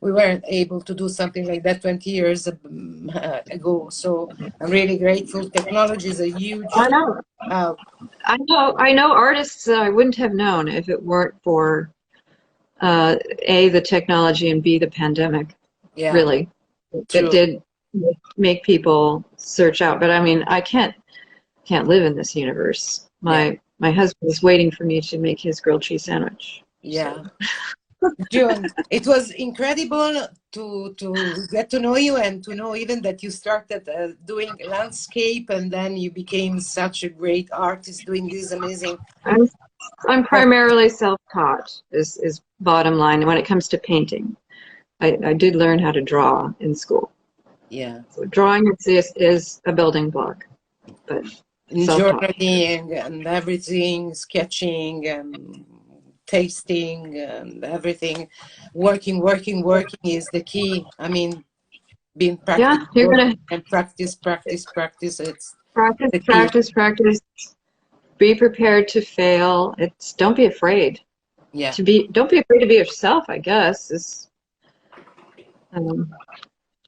we weren't able to do something like that 20 years ago. So I'm really grateful. Technology is a huge help. I know artists that I wouldn't have known if it weren't for A, the technology, and B, the pandemic. Yeah, Really, it true. did make people search out. But I mean, I can't live in this universe. Yeah, My husband is waiting for me to make his grilled cheese sandwich. So yeah. June, it was incredible to get to know you and to know even that you started doing landscape and then you became such a great artist doing this amazing. I'm I'm primarily self-taught is bottom line when it comes to painting. I did learn how to draw in school. Yeah, So drawing is a building block, but and self-taught. journaling and everything, sketching and tasting and everything. Working is the key. I mean, being Yeah, you're practical gonna and practice. It's practice, the key. practice, practice. Be prepared to fail. It's don't be afraid Yeah. don't be afraid to be yourself, I guess, is um,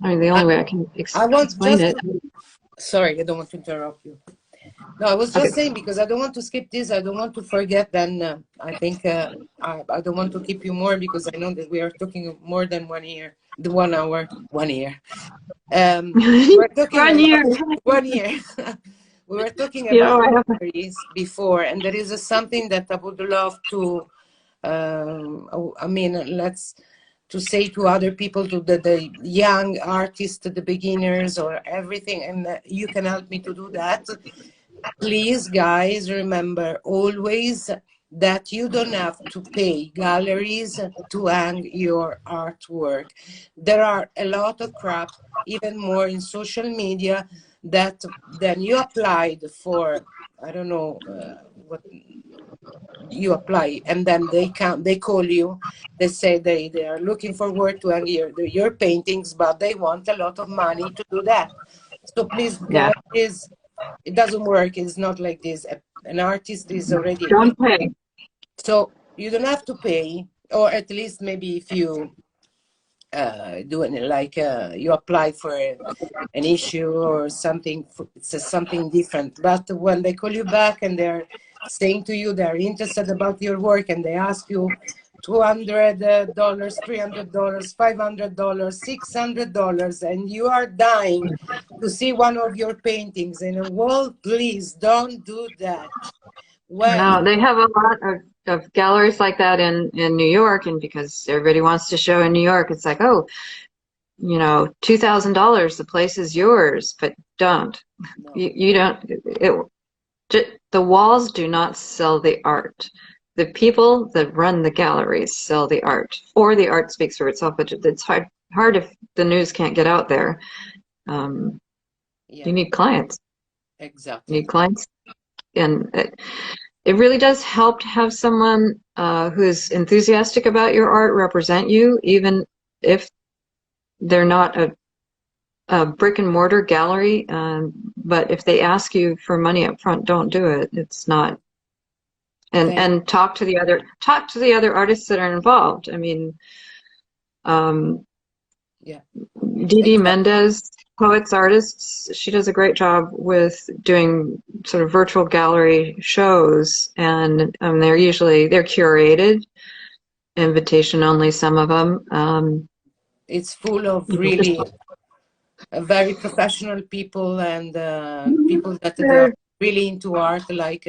I mean the I, only way I can I want explain just, it. sorry, I don't want to interrupt you. No, I was Okay. just saying because I don't want to skip this. I don't want to forget. Then I think I don't want to keep you more because I know that we are talking more than 1 year, the 1 hour, 1 year. We're talking Run about year. 1 year. We were talking You about know, I have galleries before, and there is something that I would love to. I mean, let's to say to other people, to the young artists, to the beginners, or everything, and you can help me to do that. Please, guys, remember always that you don't have to pay galleries to hang your artwork. There are a lot of crap, even more in social media, that then you applied for, I don't know what you apply, and then they call you, they say they are looking for work to hang your paintings, but they want a lot of money to do that. So please, yeah. guys, it doesn't work. It's not like this. An artist is already, Don't pay. so you don't have to pay, or at least maybe if you doing it like you apply for an issue or something, it's something different. But when they call you back and they're saying to you they're interested about your work and they ask you $200, $300, $500, $600, and you are dying to see one of your paintings in a wall, please don't do that. When No, they have a lot of galleries like that in New York, and because everybody wants to show in New York, it's like, oh, you know, $2,000, the place is yours, but don't. no, You don't. The walls do not sell the art. The people that run the galleries sell the art, or the art speaks for itself. But it's hard if the news can't get out there. You yeah, need clients. You exactly. need clients, and it really does help to have someone who's enthusiastic about your art represent you, even if they're not a brick and mortar gallery. But if they ask you for money up front, don't do it. It's not. Thank And talk to the other artists that are involved. I mean, um, yeah, Didi exactly. Mendez, Poets Artists, she does a great job with doing sort of virtual gallery shows, and they're curated, invitation only, some of them. It's full of really very professional people and people that they are really into art, like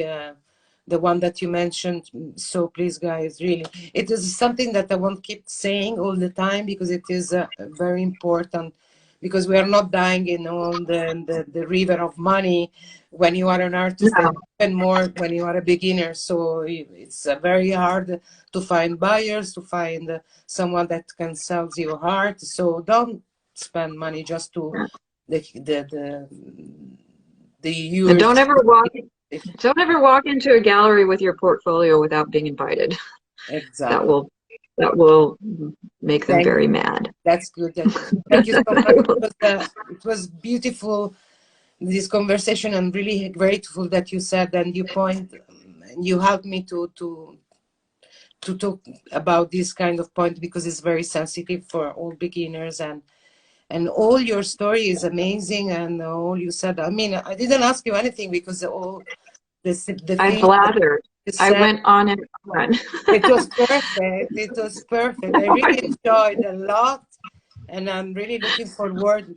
the one that you mentioned. So please, guys, really, it is something that I won't keep saying all the time because it is very important. Because we are not dying in all the river of money when you are an artist, and even more when you are a beginner. So it's very hard to find buyers, to find someone that can sell your art. So don't spend money just to the the the the And huge. don't ever walk into a gallery with your portfolio without being invited. That Exactly. will that will make them Thank very you. mad. That's good. Thank you so much. It was beautiful, this conversation. I'm really grateful that you said and you point and you helped me to talk about this kind of point because it's very sensitive for all beginners, and all your story is amazing, and all you said. I mean, I didn't ask you anything because all the I thing blathered. you I said. went on and on. It was perfect. It was perfect. I really enjoyed a lot, and I'm really looking forward.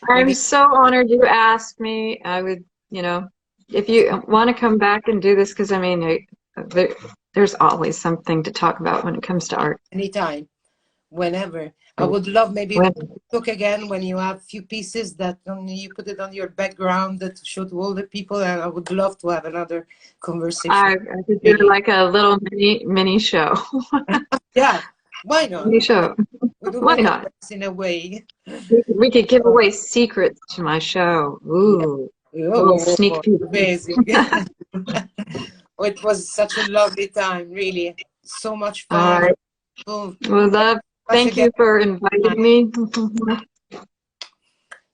I'm Maybe so honored you asked me. I would, if you want to come back and do this, because I mean, there's always something to talk about when it comes to art. anytime, whenever. I would love maybe When, look again when you have few pieces that you put it on your background that show to all the people, and I would love to have another conversation. I could do Really. like a little mini show. Yeah, why not? Mini show. We do Why many not? things in a way. We could give away secrets to my show. Yeah. Ooh, little sneak Oh, peek. amazing. Oh, it was such a lovely time, really. So much All fun. right. Oh, Well, love, thank you for inviting me.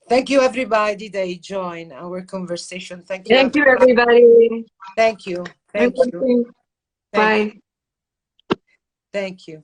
Thank you, everybody that joined our conversation. Thank you. Thank you, everybody. Thank you. Thank you. Bye. Thank you.